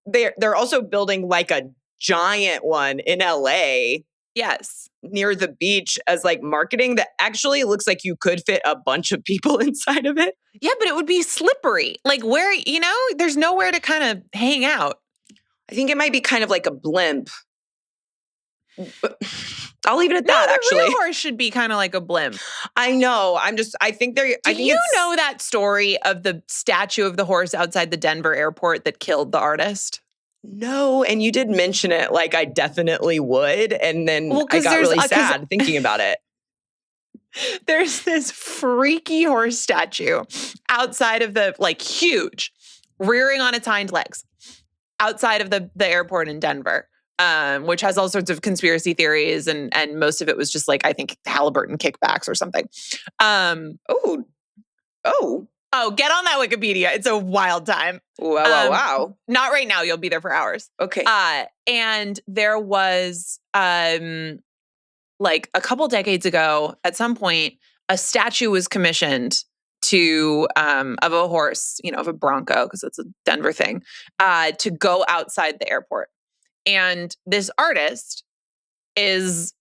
they're also building like a giant one in LA. Yes. Near the beach as like marketing that actually looks like you could fit a bunch of people inside of it. Yeah, but it would be slippery. Like where, there's nowhere to kind of hang out. I think it might be kind of like a blimp. I'll leave it at that, the actually. real horse should be kind of like a blimp. I know. I think Do you know that story of the statue of the horse outside the Denver airport that killed the artist? No, and you did mention it like I definitely would, and then I got really sad thinking about it. There's this freaky horse statue outside of the, like, huge, rearing on its hind legs, outside of the airport in Denver. Which has all sorts of conspiracy theories, and most of it was just like, I think, Halliburton kickbacks or something. Oh, get on that Wikipedia. It's a wild time. Wow. Not right now. You'll be there for hours. Okay. And there was, like a couple decades ago, at some point, a statue was commissioned of a horse, of a bronco, because it's a Denver thing, to go outside the airport. And this artist is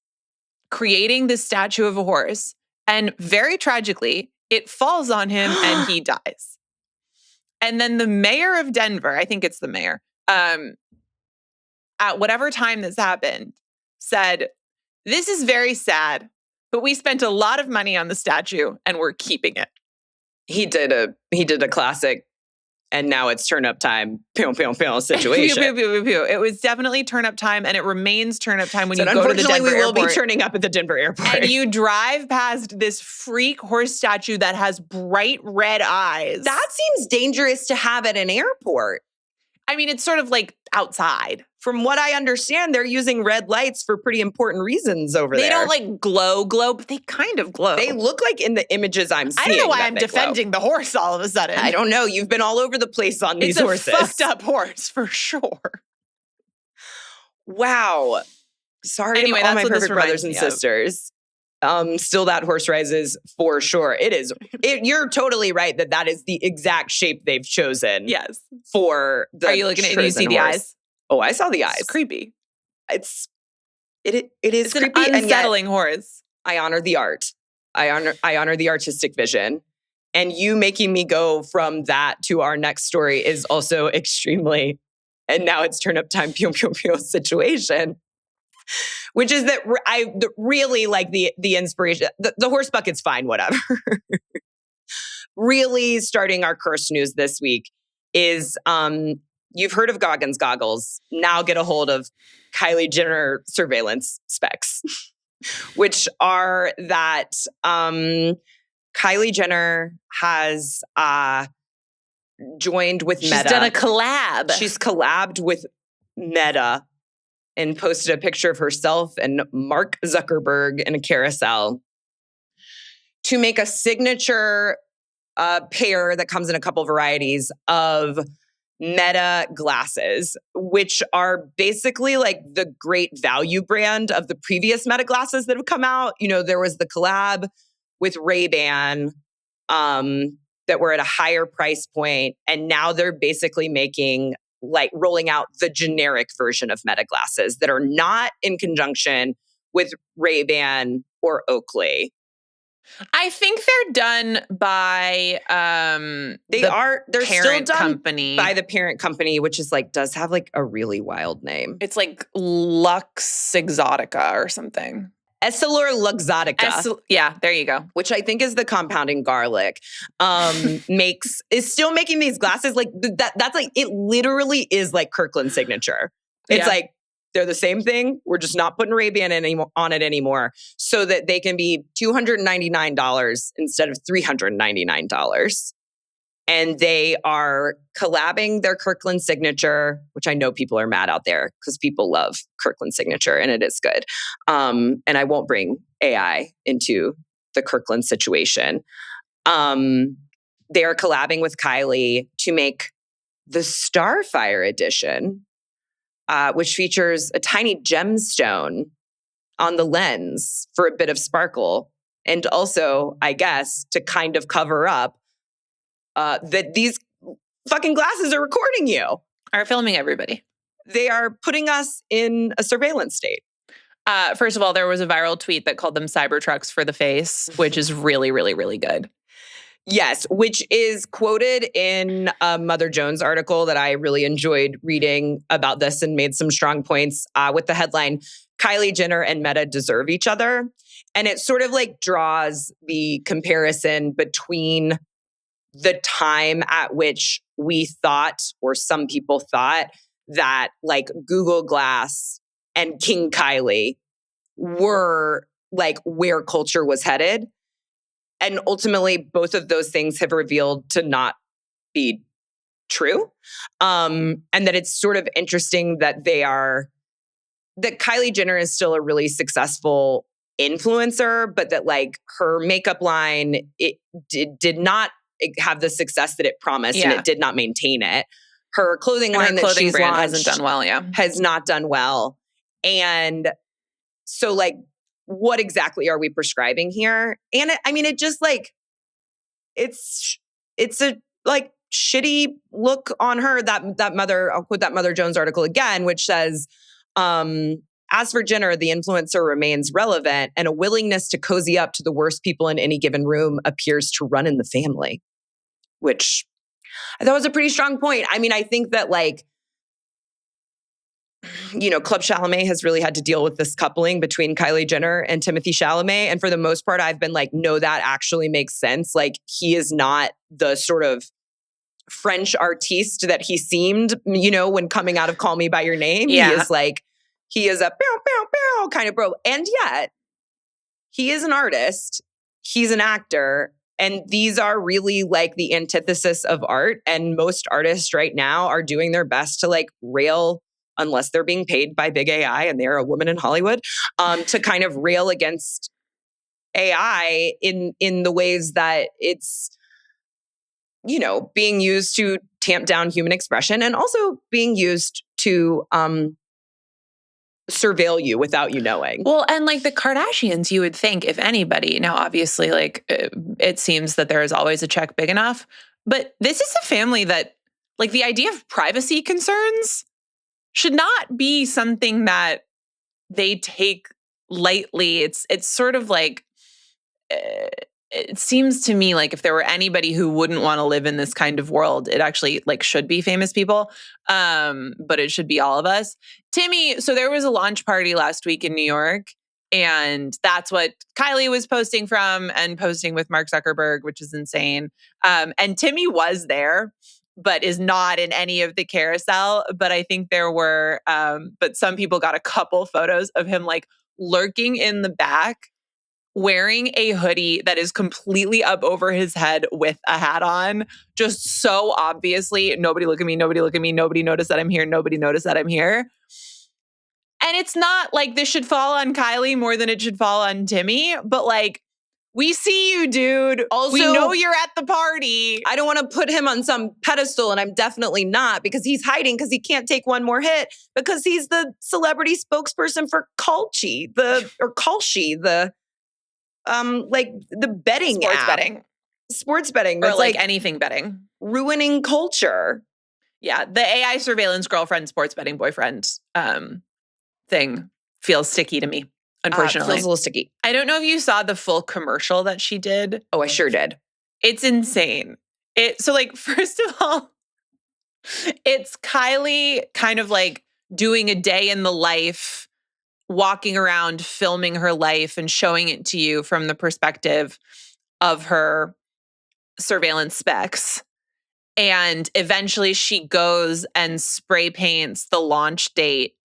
creating this statue of a horse, and very tragically, it falls on him and he dies. And then the mayor of Denver, I think it's the mayor, at whatever time this happened, said, "This is very sad, but we spent a lot of money on the statue and we're keeping it." He did a classic, and now it's turn up time, situation. It was definitely turn up time, and it remains turn up time when you go to the Denver airport. Unfortunately, we will be turning up at the Denver airport. And you drive past this freak horse statue that has bright red eyes. That seems dangerous to have at an airport. I mean, it's sort of like outside. From what I understand, they're using red lights for pretty important reasons over there. They don't like glow, but they kind of glow. They look like in the images I'm seeing. I don't know why I'm defending the horse all of a sudden. I don't know. You've been all over the place on these horses. It's a fucked up horse for sure. Wow. Sorry to all my perfect brothers and sisters. Still, that horse rises for sure. It is. You're totally right that is the exact shape they've chosen. Yes. For the. Are you looking at? You see the eyes? Oh, I saw the eyes. It's creepy. It is creepy, an unsettling horse. I honor the art. I honor the artistic vision. And you making me go from that to our next story is also extremely. And now it's turn up time, situation. Which is that I really like the inspiration. The horse bucket's fine, whatever. Really starting our curse news this week is you've heard of Goggins goggles. Now get a hold of Kylie Jenner surveillance specs, which are that Kylie Jenner has joined with Meta. She's done a collab. She's collabed with Meta and posted a picture of herself and Mark Zuckerberg in a carousel to make a signature pair that comes in a couple varieties of Meta glasses, which are basically like the great value brand of the previous Meta glasses that have come out. There was the collab with Ray-Ban that were at a higher price point, and now they're basically making rolling out the generic version of Meta glasses that are not in conjunction with Ray-Ban or Oakley. I think they're done by they're still done company. By the parent company, which is does have a really wild name. It's like Lux Exotica or something. Essilor Luxottica. Yeah, there you go. Which I think is the compounding garlic. Is still making these glasses that's it literally is like Kirkland's signature. It's they're the same thing. We're just not putting Ray-Ban on it anymore so that they can be $299 instead of $399. And they are collabing their Kirkland signature, which I know people are mad out there because people love Kirkland signature and it is good. And I won't bring AI into the Kirkland situation. They are collabing with Kylie to make the Starfire edition, which features a tiny gemstone on the lens for a bit of sparkle. And also, I guess, to kind of cover up that these fucking glasses are recording you. Are filming everybody. They are putting us in a surveillance state. First of all, there was a viral tweet that called them Cybertrucks for the face, which is really, really, really good. Yes, which is quoted in a Mother Jones article that I really enjoyed reading about this and made some strong points with the headline, Kylie Jenner and Meta deserve each other. And it sort of like draws the comparison between the time at which we thought, or some people thought, that like Google Glass and King Kylie were like where culture was headed. And ultimately, both of those things have revealed to not be true. And that it's sort of interesting that that Kylie Jenner is still a really successful influencer, but that like her makeup line, it did not have the success that it promised, and it did not maintain it. Her clothing line that she's launched hasn't done well, has not done well. And so like, what exactly are we prescribing here? And it just like, it's a like shitty look on her. I'll quote that Mother Jones article again, which says, as for Jenner, the influencer remains relevant, and a willingness to cozy up to the worst people in any given room appears to run in the family, which I thought was a pretty strong point. I think that like, Club Chalamet has really had to deal with this coupling between Kylie Jenner and Timothée Chalamet. And for the most part, I've been like, no, that actually makes sense. Like, he is not the sort of French artiste that he seemed, when coming out of Call Me By Your Name. Yeah. He is a bow, bow, bow kind of bro. And yet, he is an artist. He's an actor. And these are really like the antithesis of art. And most artists right now are doing their best to like rail, unless they're being paid by big AI and they're a woman in Hollywood, to kind of rail against AI in the ways that it's, being used to tamp down human expression, and also being used to surveil you without you knowing. Well, and like the Kardashians, you would think, if anybody, now obviously like it seems that there is always a check big enough, but this is a family that like the idea of privacy concerns should not be something that they take lightly. It's sort of like, it seems to me like if there were anybody who wouldn't want to live in this kind of world, it actually like should be famous people. But it should be all of us. Timmy, so there was a launch party last week in New York, and that's what Kylie was posting from and posting with Mark Zuckerberg, which is insane. And Timmy was there, but is not in any of the carousel. But I think there were, but some people got a couple photos of him like lurking in the back, wearing a hoodie that is completely up over his head with a hat on. Just so obviously, nobody look at me, nobody look at me, nobody notice that I'm here, nobody notice that I'm here. And it's not like this should fall on Kylie more than it should fall on Timmy, but like, we see you, dude. Also, we know you're at the party. I don't want to put him on some pedestal, and I'm definitely not, because he's hiding because he can't take one more hit, because he's the celebrity spokesperson for Kalshi, the like the betting app. Sports betting. Or like anything betting. Ruining culture. Yeah. The AI surveillance girlfriend, sports betting boyfriend thing feels sticky to me, unfortunately. Feels a little sticky. I don't know if you saw the full commercial that she did. Oh, I sure did. It's insane. So like, first of all, it's Kylie kind of like doing a day in the life, walking around, filming her life and showing it to you from the perspective of her surveillance specs. And eventually she goes and spray paints the launch date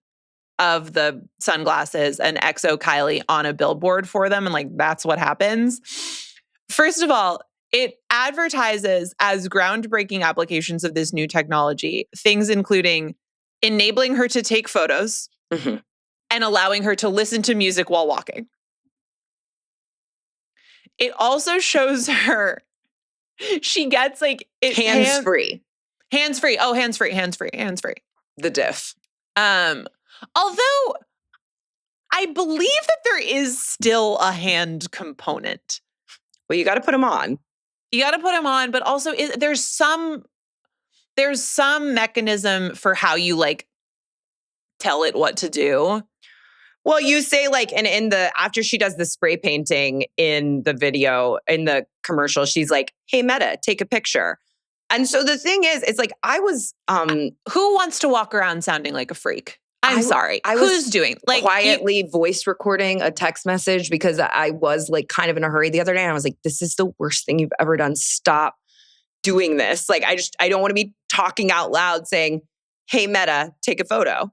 of the sunglasses and XO Kylie on a billboard for them. And like, that's what happens. First of all, it advertises as groundbreaking applications of this new technology, things including enabling her to take photos, mm-hmm. and allowing her to listen to music while walking. It also shows her, she gets like hands-free. Hands-free. Oh, hands-free. The diff. Although I believe that there is still a hand component. Well, you got to put them on. But also there's some mechanism for how you like tell it what to do. Well, you say like, and after she does the spray painting in the video, in the commercial, she's like, hey, Meta, take a picture. And so the thing is, it's like, I was, who wants to walk around sounding like a freak? I'm sorry. I Who's was doing like quietly voice recording a text message because I was like kind of in a hurry the other day. And I was like, this is the worst thing you've ever done. Stop doing this. Like, I don't want to be talking out loud saying, hey, Meta, take a photo.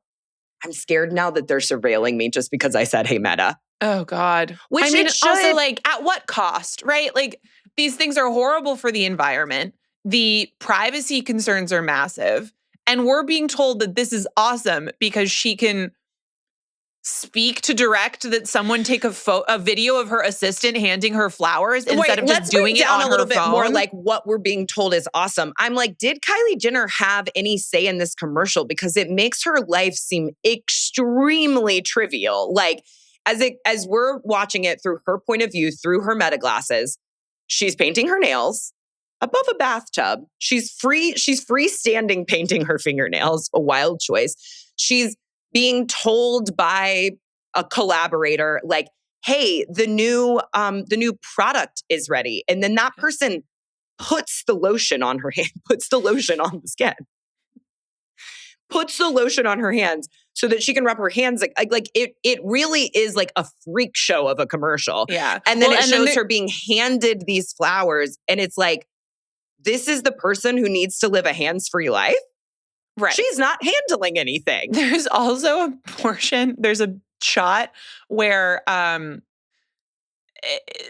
I'm scared now that they're surveilling me just because I said, hey, Meta. Oh, God. Which I mean, it should. also, like, at what cost, right? Like, these things are horrible for the environment. The privacy concerns are massive. And we're being told that this is awesome because she can speak to direct that someone take a video of her assistant handing her flowers instead of just doing it on her phone. Let's break down a little bit more like what we're being told is awesome. I'm like, did Kylie Jenner have any say in this commercial? Because it makes her life seem extremely trivial. Like, as we're watching it through her point of view, through her Meta glasses, she's painting her nails above a bathtub. She's freestanding painting her fingernails, a wild choice. She's being told by a collaborator, like, hey, the new product is ready. And then that person puts the lotion on her hand, puts the lotion on the skin, puts the lotion on her hands so that she can rub her hands. Like it really is like a freak show of a commercial. Yeah. And then it shows her being handed these flowers. And it's like, this is the person who needs to live a hands-free life. Right. She's not handling anything. There's also a portion, there's a shot where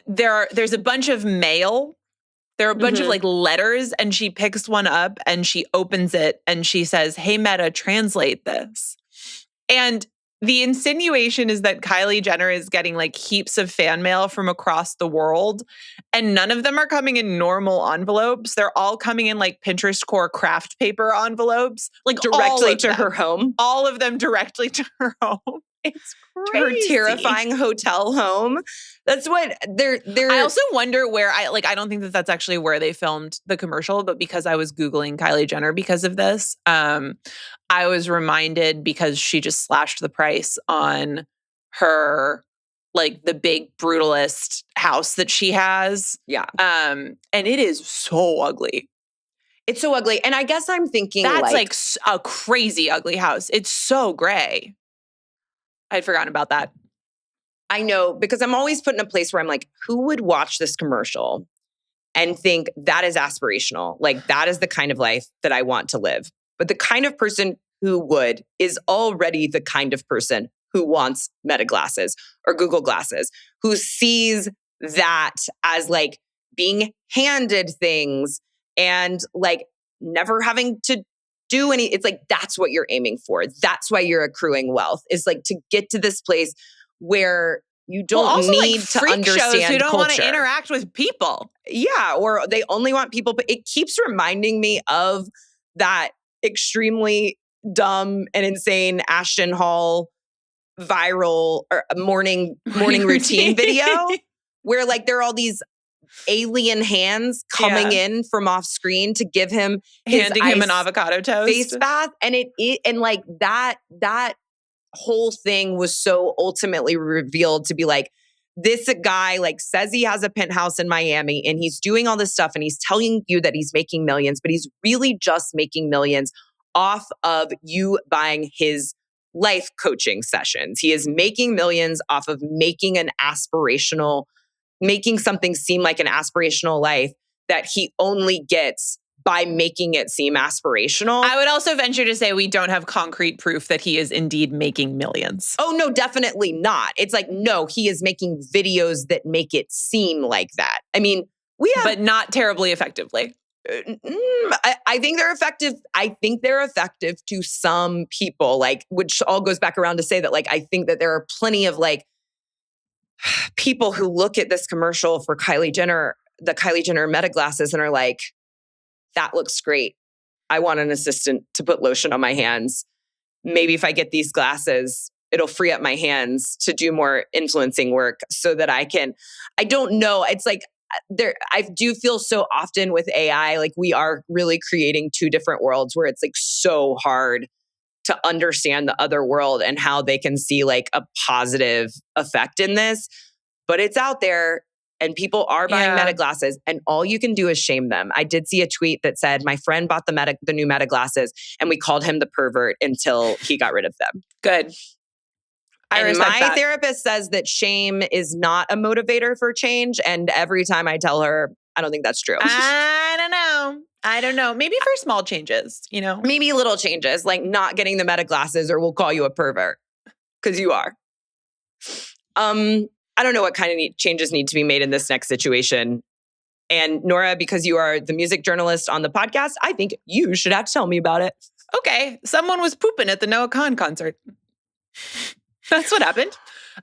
there's a bunch of mail. There are a bunch of like letters, and she picks one up and she opens it and she says, hey, Meta, translate this. And the insinuation is that Kylie Jenner is getting like heaps of fan mail from across the world, and none of them are coming in normal envelopes. They're all coming in like Pinterest core craft paper envelopes, like directly to her home. All of them directly to her home. It's crazy. Her terrifying hotel home. That's what they're. I also wonder where I don't think that that's actually where they filmed the commercial, but because I was Googling Kylie Jenner because of this, I was reminded because she just slashed the price on her, like the big brutalist house that she has. Yeah. And it is so ugly. It's so ugly. And I guess I'm thinking that's like a crazy ugly house. It's so gray. I'd forgotten about that. I know, because I'm always put in a place where I'm like, who would watch this commercial and think that is aspirational? Like, that is the kind of life that I want to live. But the kind of person who would is already the kind of person who wants Meta glasses or Google glasses, who sees that as like being handed things and like never having to do any. It's like, that's what you're aiming for. That's why you're accruing wealth, is like to get to this place where you don't need like to understand shows who don't want culture. To interact with people. Yeah, or they only want people. But it keeps reminding me of that extremely dumb and insane Ashton Hall viral or morning routine video where like there are all these alien hands coming in from off screen to give him handing him an avocado toast face bath, and and like that whole thing was so ultimately revealed to be like, this guy like says he has a penthouse in Miami and he's doing all this stuff and he's telling you that he's making millions, but he's really just making millions off of you buying his life coaching sessions. He is making millions off of making something seem like an aspirational life that he only gets by making it seem aspirational. I would also venture to say we don't have concrete proof that he is indeed making millions. Oh, no, definitely not. It's like, no, he is making videos that make it seem like that. I mean, but not terribly effectively. I think they're effective. I think they're effective to some people, like, which all goes back around to say that, like, I think that there are plenty of like people who look at this commercial for Kylie Jenner, the Kylie Jenner Meta glasses, and are like, that looks great. I want an assistant to put lotion on my hands. Maybe if I get these glasses, it'll free up my hands to do more influencing work so that I don't know. It's like I do feel so often with AI, like we are really creating two different worlds where it's like so hard to understand the other world and how they can see like a positive effect in this. But it's out there and people are buying Meta glasses and all you can do is shame them. I did see a tweet that said, my friend bought the new Meta glasses and we called him the pervert until he got rid of them. Good. And my therapist says that shame is not a motivator for change. And every time I tell her, I don't think that's true. I don't know. Maybe for small changes, Maybe little changes, like not getting the Meta glasses or we'll call you a pervert. Because you are. I don't know what kind of changes need to be made in this next situation. And Nora, because you are the music journalist on the podcast, I think you should have to tell me about it. Okay. Someone was pooping at the Noah Kahan concert. That's what happened.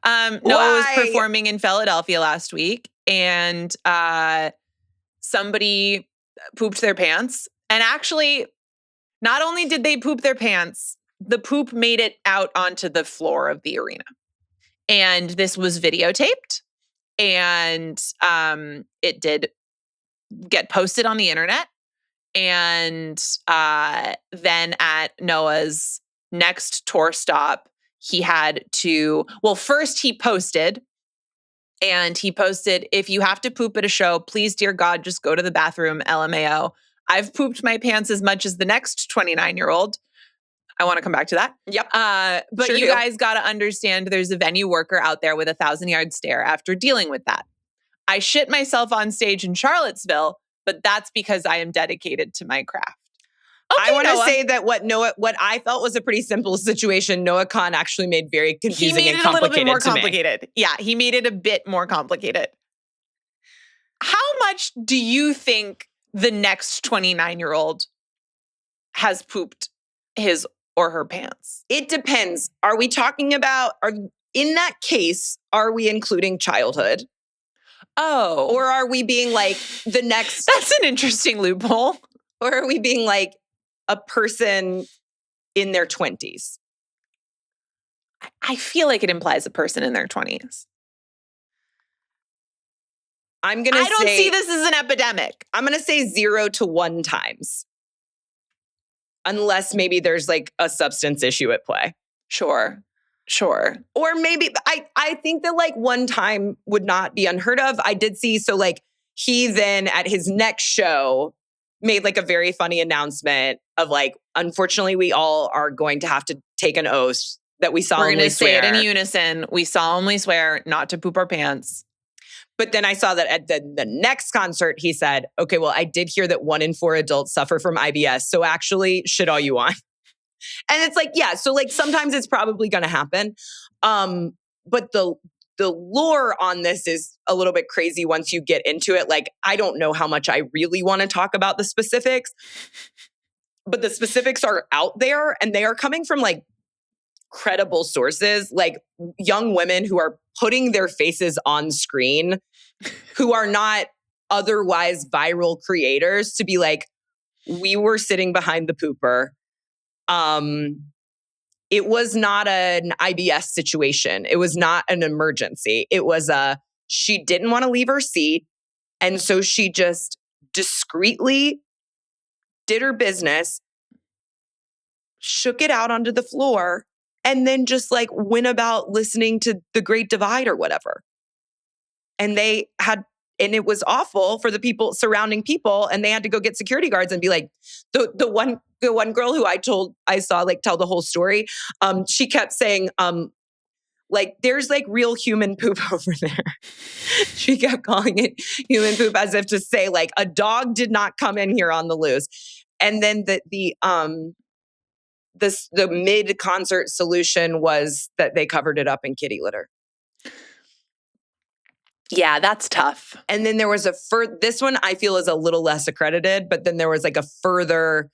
Noah was performing in Philadelphia last week and somebody pooped their pants. And actually, not only did they poop their pants, the poop made it out onto the floor of the arena. And this was videotaped. And it did get posted on the internet. And then at Noah's next tour stop, he had to, first he posted, if you have to poop at a show, please, dear God, just go to the bathroom, LMAO. I've pooped my pants as much as the next 29-year-old. I want to come back to that. Yep. But sure you guys got to understand there's a venue worker out there with a 1,000-yard stare after dealing with that. I shit myself on stage in Charlottesville, but that's because I am dedicated to my craft. Okay, I want to say that what I felt was a pretty simple situation, Noah Kahan actually made very confusing and complicated. He made it a little bit more complicated. Yeah, he made it a bit more complicated. How much do you think the next 29-year-old has pooped his or her pants? It depends. Are we talking about, in that case, are we including childhood? Oh. Or are we being like the next... That's an interesting loophole. Or are we being like a person in their 20s? I feel like it implies a person in their 20s. I don't see this as an epidemic. I'm going to say 0 to 1 times. Unless maybe there's like a substance issue at play. Sure. Or maybe, I think that like 1 time would not be unheard of. I did see, so like he then at his next show made like a very funny announcement of like, unfortunately, we all are going to have to take an oath that we solemnly swear. We're going to say it in unison. We solemnly swear not to poop our pants. But then I saw that at the next concert, he said, okay, well, I did hear that 1 in 4 adults suffer from IBS. So actually, shit all you want. And it's like, yeah, so like sometimes it's probably going to happen. But the lore on this is a little bit crazy once you get into it. Like, I don't know how much I really want to talk about the specifics, but the specifics are out there and they are coming from like credible sources, like young women who are putting their faces on screen, who are not otherwise viral creators, to be like, we were sitting behind the pooper. It was not an IBS situation. It was not an emergency. It was she didn't want to leave her seat. And so she just discreetly did her business, shook it out onto the floor, and then just like went about listening to The Great Divide or whatever. And it was awful for the people, surrounding people. And they had to go get security guards and be like, the one girl who I saw like tell the whole story. She kept saying, like, there's like real human poop over there. She kept calling it human poop as if to say like a dog did not come in here on the loose. And then the mid-concert solution was that they covered it up in kitty litter. Yeah, that's tough. And then there was this one I feel is a little less accredited, but then there was like a further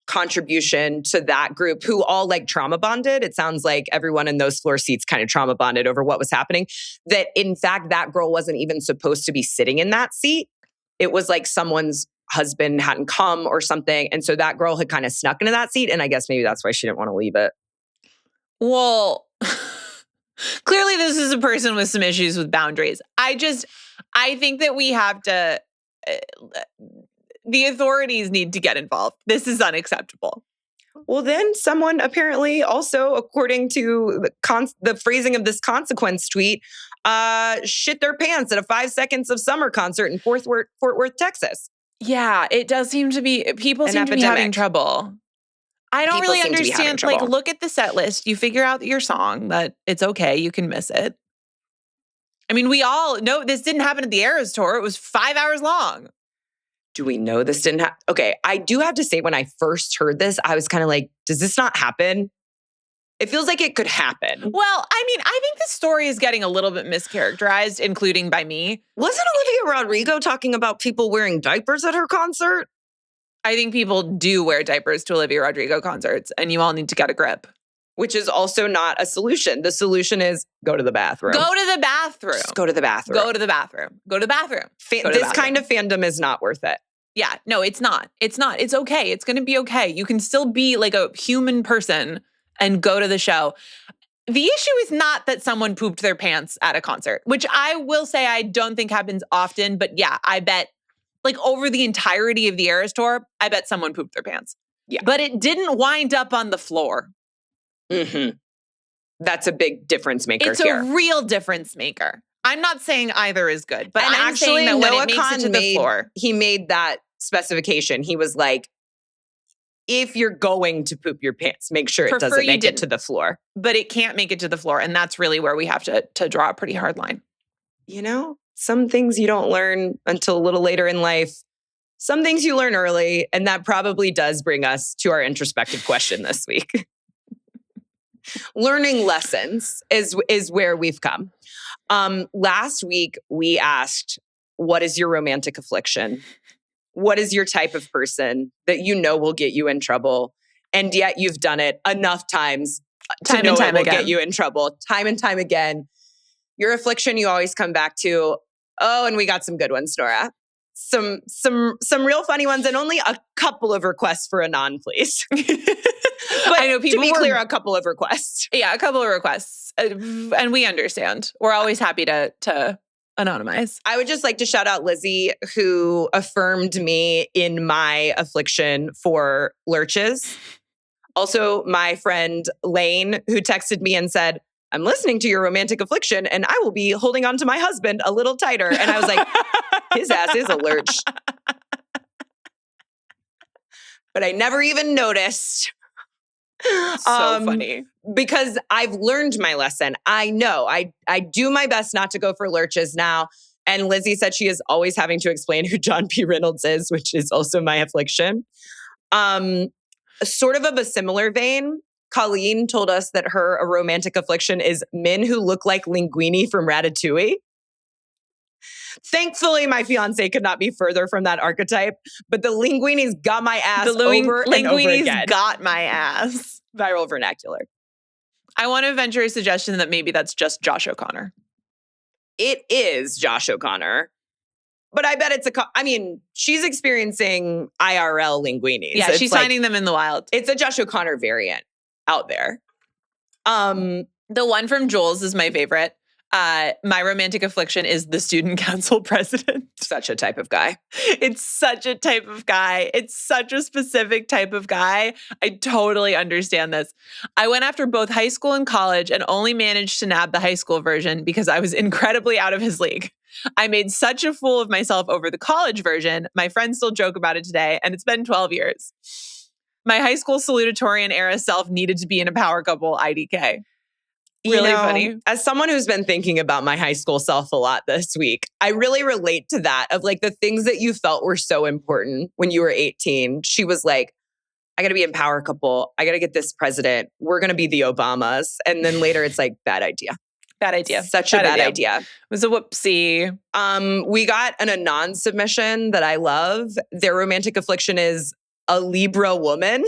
contribution to that group who all like trauma bonded. It sounds like everyone in those floor seats kind of trauma bonded over what was happening. That in fact, that girl wasn't even supposed to be sitting in that seat. It was like someone's husband hadn't come or something. And so that girl had kind of snuck into that seat. And I guess maybe that's why she didn't want to leave it. Well, clearly this is a person with some issues with boundaries. I think that we have to, the authorities need to get involved. This is unacceptable. Well, then someone apparently also, according to the phrasing of this consequence tweet, shit their pants at a 5 Seconds of Summer concert in Fort Worth, Texas. Yeah, it does seem to be, people seem to be having trouble. I don't really understand. Like, look at the set list. You figure out your song, that it's okay. You can miss it. I mean, we all know this didn't happen at the Eras Tour. It was 5 hours long. Do we know this didn't happen? Okay, I do have to say, when I first heard this, I was kind of like, does this not happen? It feels like it could happen. Well, I mean, I think this story is getting a little bit mischaracterized, including by me. Wasn't Olivia Rodrigo talking about people wearing diapers at her concert? I think people do wear diapers to Olivia Rodrigo concerts, and you all need to get a grip. Which is also not a solution. The solution is go to the bathroom. Go to the bathroom. Just go to the bathroom. Go to the bathroom. Go to the bathroom. This kind of fandom is not worth it. Yeah, no, it's not. It's not. It's okay. It's going to be okay. You can still be like a human person and go to the show. The issue is not that someone pooped their pants at a concert, which I will say I don't think happens often. But yeah, I bet like over the entirety of the Eras Tour, I bet someone pooped their pants. Yeah. But it didn't wind up on the floor. Mm-hmm. That's a big difference maker here. It's a real difference maker. I'm not saying either is good, but I'm saying that when it makes it to the floor. He made that specification. He was like, if you're going to poop your pants, make sure it doesn't make it to the floor. But it can't make it to the floor. And that's really where we have to draw a pretty hard line. You know, some things you don't learn until a little later in life. Some things you learn early. And that probably does bring us to our introspective question this week. Learning lessons is where we've come. Last week, we asked, what is your romantic affliction? What is your type of person that you know will get you in trouble? And yet you've done it enough times to know it will get you in trouble. Time and time again. Your affliction you always come back to. Oh, and we got some good ones, Nora. Some real funny ones, and only a couple of requests for Anon, please. But I know people, to be clear, a couple of requests. Yeah, a couple of requests. And we understand. We're always happy to anonymize. I would just like to shout out Lizzie, who affirmed me in my affliction for lurches. Also, my friend Lane, who texted me and said, I'm listening to your romantic affliction and I will be holding on to my husband a little tighter. And I was like, his ass is a lurch. But I never even noticed. So funny. Because I've learned my lesson. I know. I do my best not to go for lurches now. And Lizzie said she is always having to explain who John P. Reynolds is, which is also my affliction. Sort of a similar vein, Colleen told us that her romantic affliction is men who look like Linguini from Ratatouille. Thankfully, my fiance could not be further from that archetype, but the Linguini's got my ass over and over again. Linguini's got my ass. Viral vernacular. I want to venture a suggestion that maybe that's just Josh O'Connor. It is Josh O'Connor. But I bet it's she's experiencing IRL Linguinis. Yeah, she's finding them in the wild. It's a Josh O'Connor variant out there. The one from Jules is my favorite. My romantic affliction is the student council president. Such a type of guy. It's such a type of guy. It's such a specific type of guy. I totally understand this. I went after both high school and college and only managed to nab the high school version because I was incredibly out of his league. I made such a fool of myself over the college version. My friends still joke about it today, and it's been 12 years. My high school salutatorian era self needed to be in a power couple IDK. Really funny. As someone who's been thinking about my high school self a lot this week, I really relate to that of like the things that you felt were so important when you were 18. She was like, I got to be in power couple. I got to get this president. We're going to be the Obamas. And then later it's like, bad idea. Bad idea. Such a bad idea. It was a whoopsie. We got an Anon submission that I love. Their romantic affliction is a Libra woman.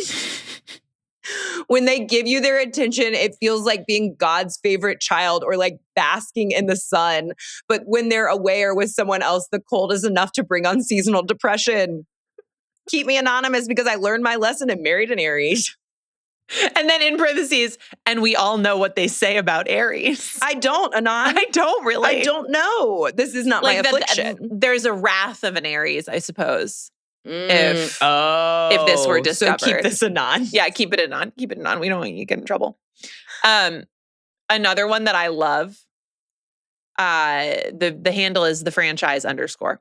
When they give you their attention, it feels like being God's favorite child or like basking in the sun. But when they're away or with someone else, the cold is enough to bring on seasonal depression. Keep me anonymous because I learned my lesson and married an Aries. And then in parentheses, and we all know what they say about Aries. I don't, Anon. I don't really. I don't know. This is not like my affliction. There's a wrath of an Aries, I suppose. if this were discovered. So keep this anon. Yeah, keep it anon. Keep it anon. We don't want you to get in trouble. Another one that I love, the handle is the franchise _.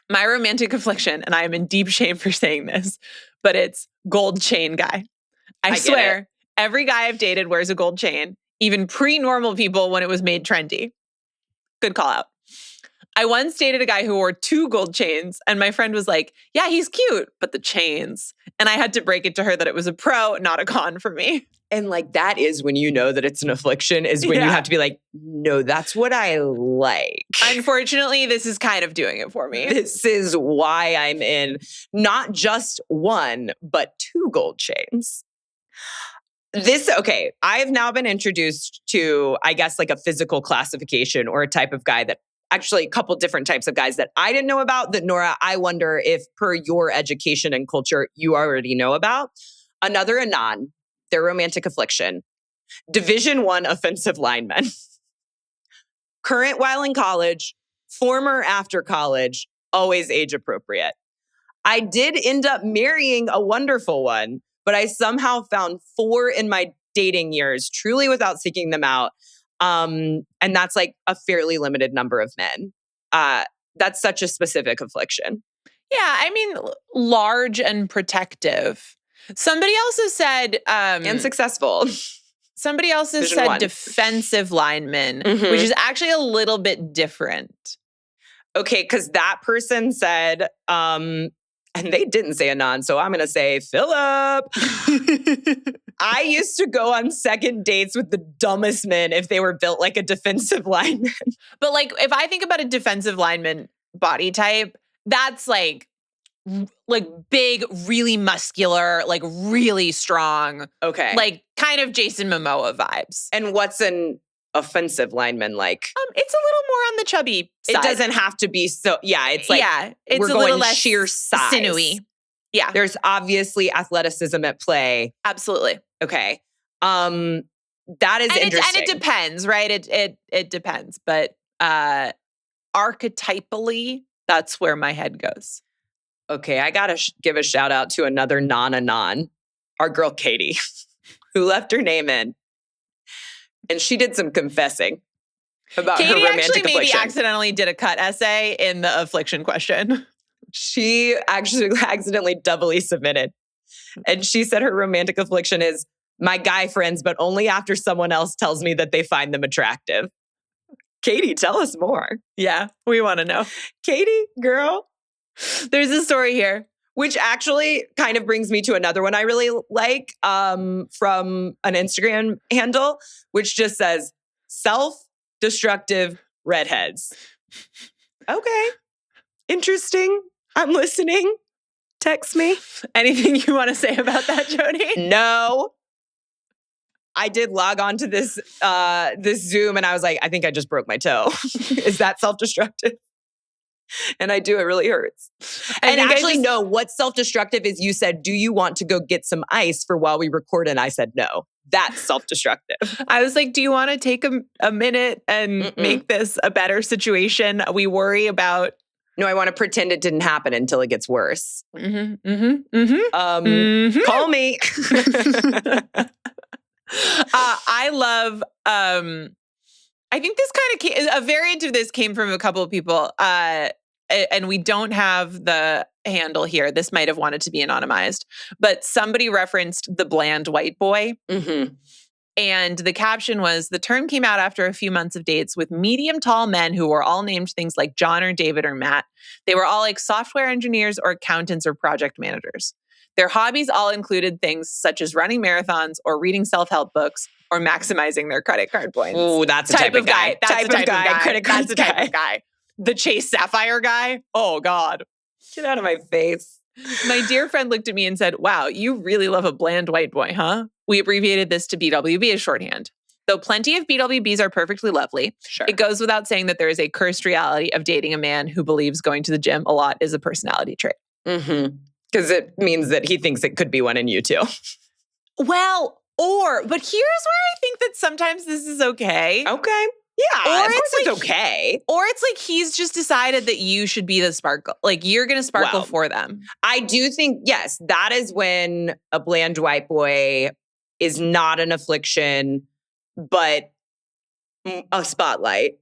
My romantic affliction, and I am in deep shame for saying this, but it's gold chain guy. I swear, every guy I've dated wears a gold chain, even pre-normal people when it was made trendy. Good call out. I once dated a guy who wore 2 gold chains, and my friend was like, yeah, he's cute, but the chains. And I had to break it to her that it was a pro, not a con for me. And like, that is when you know that it's an affliction, is when you have to be like, no, that's what I like. Unfortunately, this is kind of doing it for me. This is why I'm in not just 1, but 2 gold chains. Okay, I have now been introduced to, I guess, like a physical classification or a type of guy that actually a couple different types of guys that I didn't know about that, Nora, I wonder if per your education and culture, you already know about. Another anon, their romantic affliction. Division I offensive linemen. Current while in college, former after college, always age appropriate. I did end up marrying a wonderful one, but I somehow found 4 in my dating years, truly without seeking them out. And that's like a fairly limited number of men. That's such a specific affliction. Yeah, I mean, large and protective. Somebody else has said... and successful. Somebody else has said defensive linemen, which is actually a little bit different. Okay, because that person said, and they didn't say anon, so I'm going to say Philip. I used to go on second dates with the dumbest men if they were built like a defensive lineman. But like, if I think about a defensive lineman body type, that's like big, really muscular, like really strong. Okay. Like kind of Jason Momoa vibes. And what's an offensive lineman like? It's a little more on the chubby side. It doesn't have to be so, it's like, it's we're a going little less sheer size. Sinewy. Yeah. There's obviously athleticism at play. Absolutely. Okay. That is interesting. And it depends, right? It depends. But archetypally, that's where my head goes. Okay, I got to give a shout out to another non-anon, our girl Katie, who left her name in. And she did some confessing about Katie her romantic actually affliction. maybe accidentally did a cut essay in the affliction question. She actually accidentally doubly submitted. And she said her romantic affliction is my guy friends, but only after someone else tells me that they find them attractive. Katie, tell us more. Yeah, we want to know. Katie, girl. There's a story here. Which actually kind of brings me to another one I really like from an Instagram handle, which just says, self-destructive redheads. Okay. Interesting. I'm listening. Text me. Anything you want to say about that, Jodi? No. I did log on to this Zoom and I was like, I think I just broke my toe. Is that self-destructive? And I do, it really hurts. And actually, no, what's self-destructive is you said, do you want to go get some ice for while we record? And I said, no, that's self-destructive. I was like, do you want to take a minute and make this a better situation? We worry about... No, I want to pretend it didn't happen until it gets worse. Call me. I love... I think this kind of a variant of this came from a couple of people, and we don't have the handle here. This might have wanted to be anonymized, but somebody referenced the bland white boy. And the caption was, the term came out after a few months of dates with medium tall men who were all named things like John or David or Matt. They were all like software engineers or accountants or project managers. Their hobbies all included things such as running marathons or reading self-help books or maximizing their credit card points. Ooh, that's the type of guy. That's the type of guy. Credit card That's the type of guy. The Chase Sapphire guy? Oh, God. Get out of my face. My dear friend looked at me and said, wow, you really love a bland white boy, huh? We abbreviated this to BWB as shorthand. Though plenty of BWBs are perfectly lovely, it goes without saying that there is a cursed reality of dating a man who believes going to the gym a lot is a personality trait. Because it means that he thinks it could be one in you too. Well, but here's where I think that sometimes this is okay. Okay. Yeah, of course it's okay. Or it's like he's just decided that you should be the sparkle. Like you're going to sparkle for them. I do think, yes, that is when a bland white boy is not an affliction, but a spotlight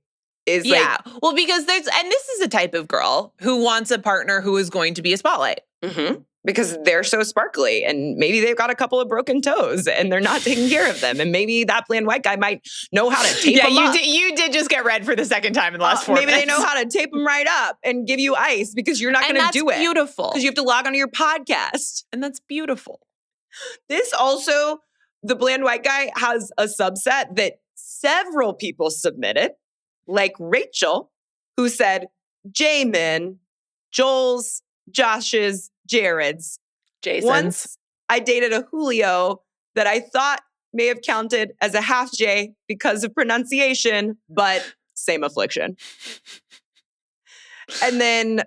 is well, because this is a type of girl who wants a partner who is going to be a spotlight. Mm-hmm. Because they're so sparkly and maybe they've got a couple of broken toes and they're not taking care of them. And maybe that bland white guy might know how to tape them up. You did just get red for the second time in the last 4 minutes. Maybe they know how to tape them right up and give you ice because you're not going to do it. And that's beautiful. Because you have to log onto your podcast. And that's beautiful. This also, the bland white guy has a subset that several people submitted, like Rachel, who said, Jamin, Joel's, Josh's, Jared's. Jason's. Once I dated a Julio that I thought may have counted as a half J because of pronunciation, but same affliction. And then,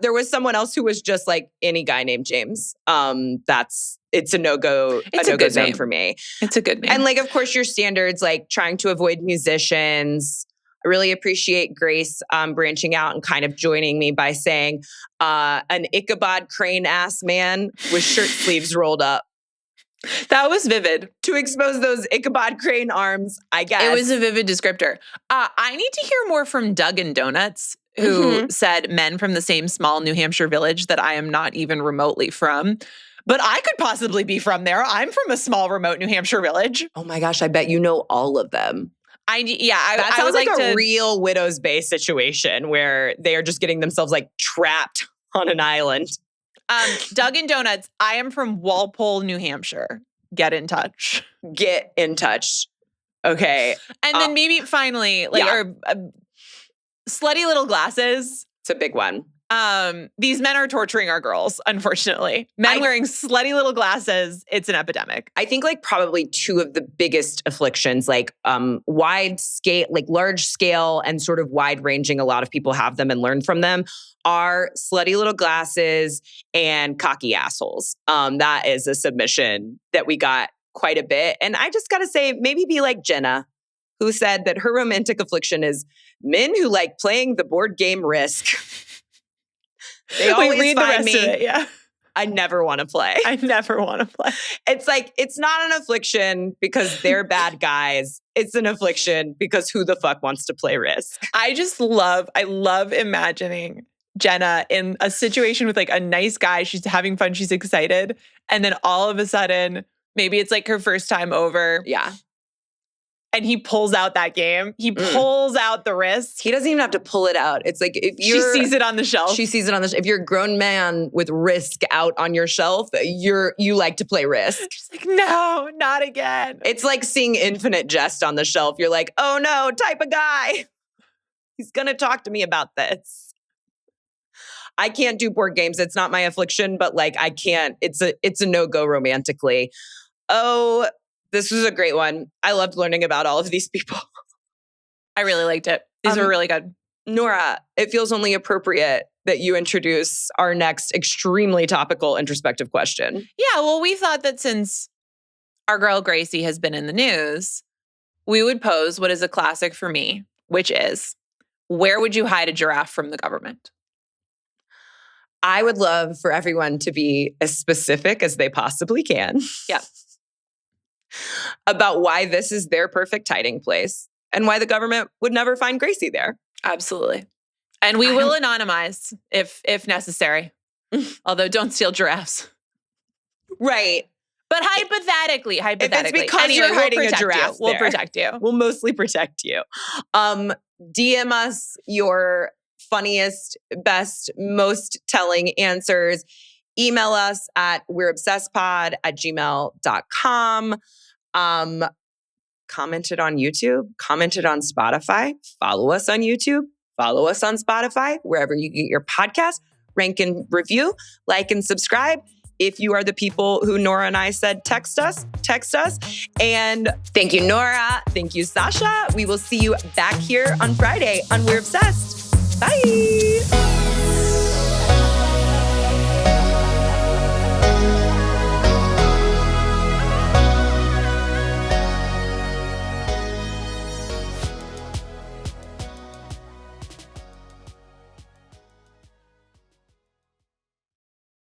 there was someone else who was just like any guy named James. It's a no-go, zone for me. It's a good name. And like, of course, your standards, like trying to avoid musicians. I really appreciate Grace branching out and kind of joining me by saying an Ichabod Crane ass man with shirt sleeves rolled up. That was vivid. To expose those Ichabod Crane arms, I guess. It was a vivid descriptor. I need to hear more from Doug and Donuts, who said men from the same small New Hampshire village that I am not even remotely from. But I could possibly be from there. I'm from a small, remote New Hampshire village. Oh my gosh, I bet you know all of them. That sounds like a real Widow's Bay situation where they are just getting themselves like trapped on an island. Doug and Donuts, I am from Walpole, New Hampshire. Get in touch. Get in touch. Okay. And then maybe finally, slutty little glasses. It's a big one. These men are torturing our girls, unfortunately. Men wearing slutty little glasses, it's an epidemic. I think like probably two of the biggest afflictions, like wide scale, like large scale and sort of wide ranging, a lot of people have them and learn from them, are slutty little glasses and cocky assholes. That is a submission that we got quite a bit. And I just got to say, maybe be like Jenna, who said that her romantic affliction is men who like playing the board game Risk. They always read the find rest me. Of it, yeah. I never want to play. I never want to play. It's like, it's not an affliction because they're bad guys. It's an affliction because who the fuck wants to play Risk? I love imagining Jenna in a situation with like a nice guy. She's having fun. She's excited. And then all of a sudden, maybe it's like her first time over. Yeah. And he pulls out that game. He pulls out the Risk. He doesn't even have to pull it out. It's like if she sees it on the shelf. She sees it on the shelf. If you're a grown man with Risk out on your shelf, you like to play Risk. She's like, no, not again. It's like seeing Infinite Jest on the shelf. You're like, oh no, type of guy. He's gonna talk to me about this. I can't do board games. It's not my affliction, but like I can't. It's a no-go romantically. Oh. This was a great one. I loved learning about all of these people. I really liked it. These were really good. Nora, it feels only appropriate that you introduce our next extremely topical introspective question. Yeah, well, we thought that since our girl Gracie has been in the news, we would pose what is a classic for me, which is, where would you hide a giraffe from the government? I would love for everyone to be as specific as they possibly can. Yeah. About why this is their perfect hiding place and why the government would never find Gracie there. Absolutely. And we will anonymize if necessary. Although don't steal giraffes. Right. But hypothetically. If it's because you're hiding a giraffe We'll protect you. We'll mostly protect you. DM us your funniest, best, most telling answers. Email us at we'reobsessedpod@gmail.com. Commented on YouTube, commented on Spotify. Follow us on YouTube, follow us on Spotify, wherever you get your podcast. Rank and review, like and subscribe. If you are the people who Nora and I said text us. And thank you, Nora. Thank you, Sasha. We will see you back here on Friday on We're Obsessed. Bye.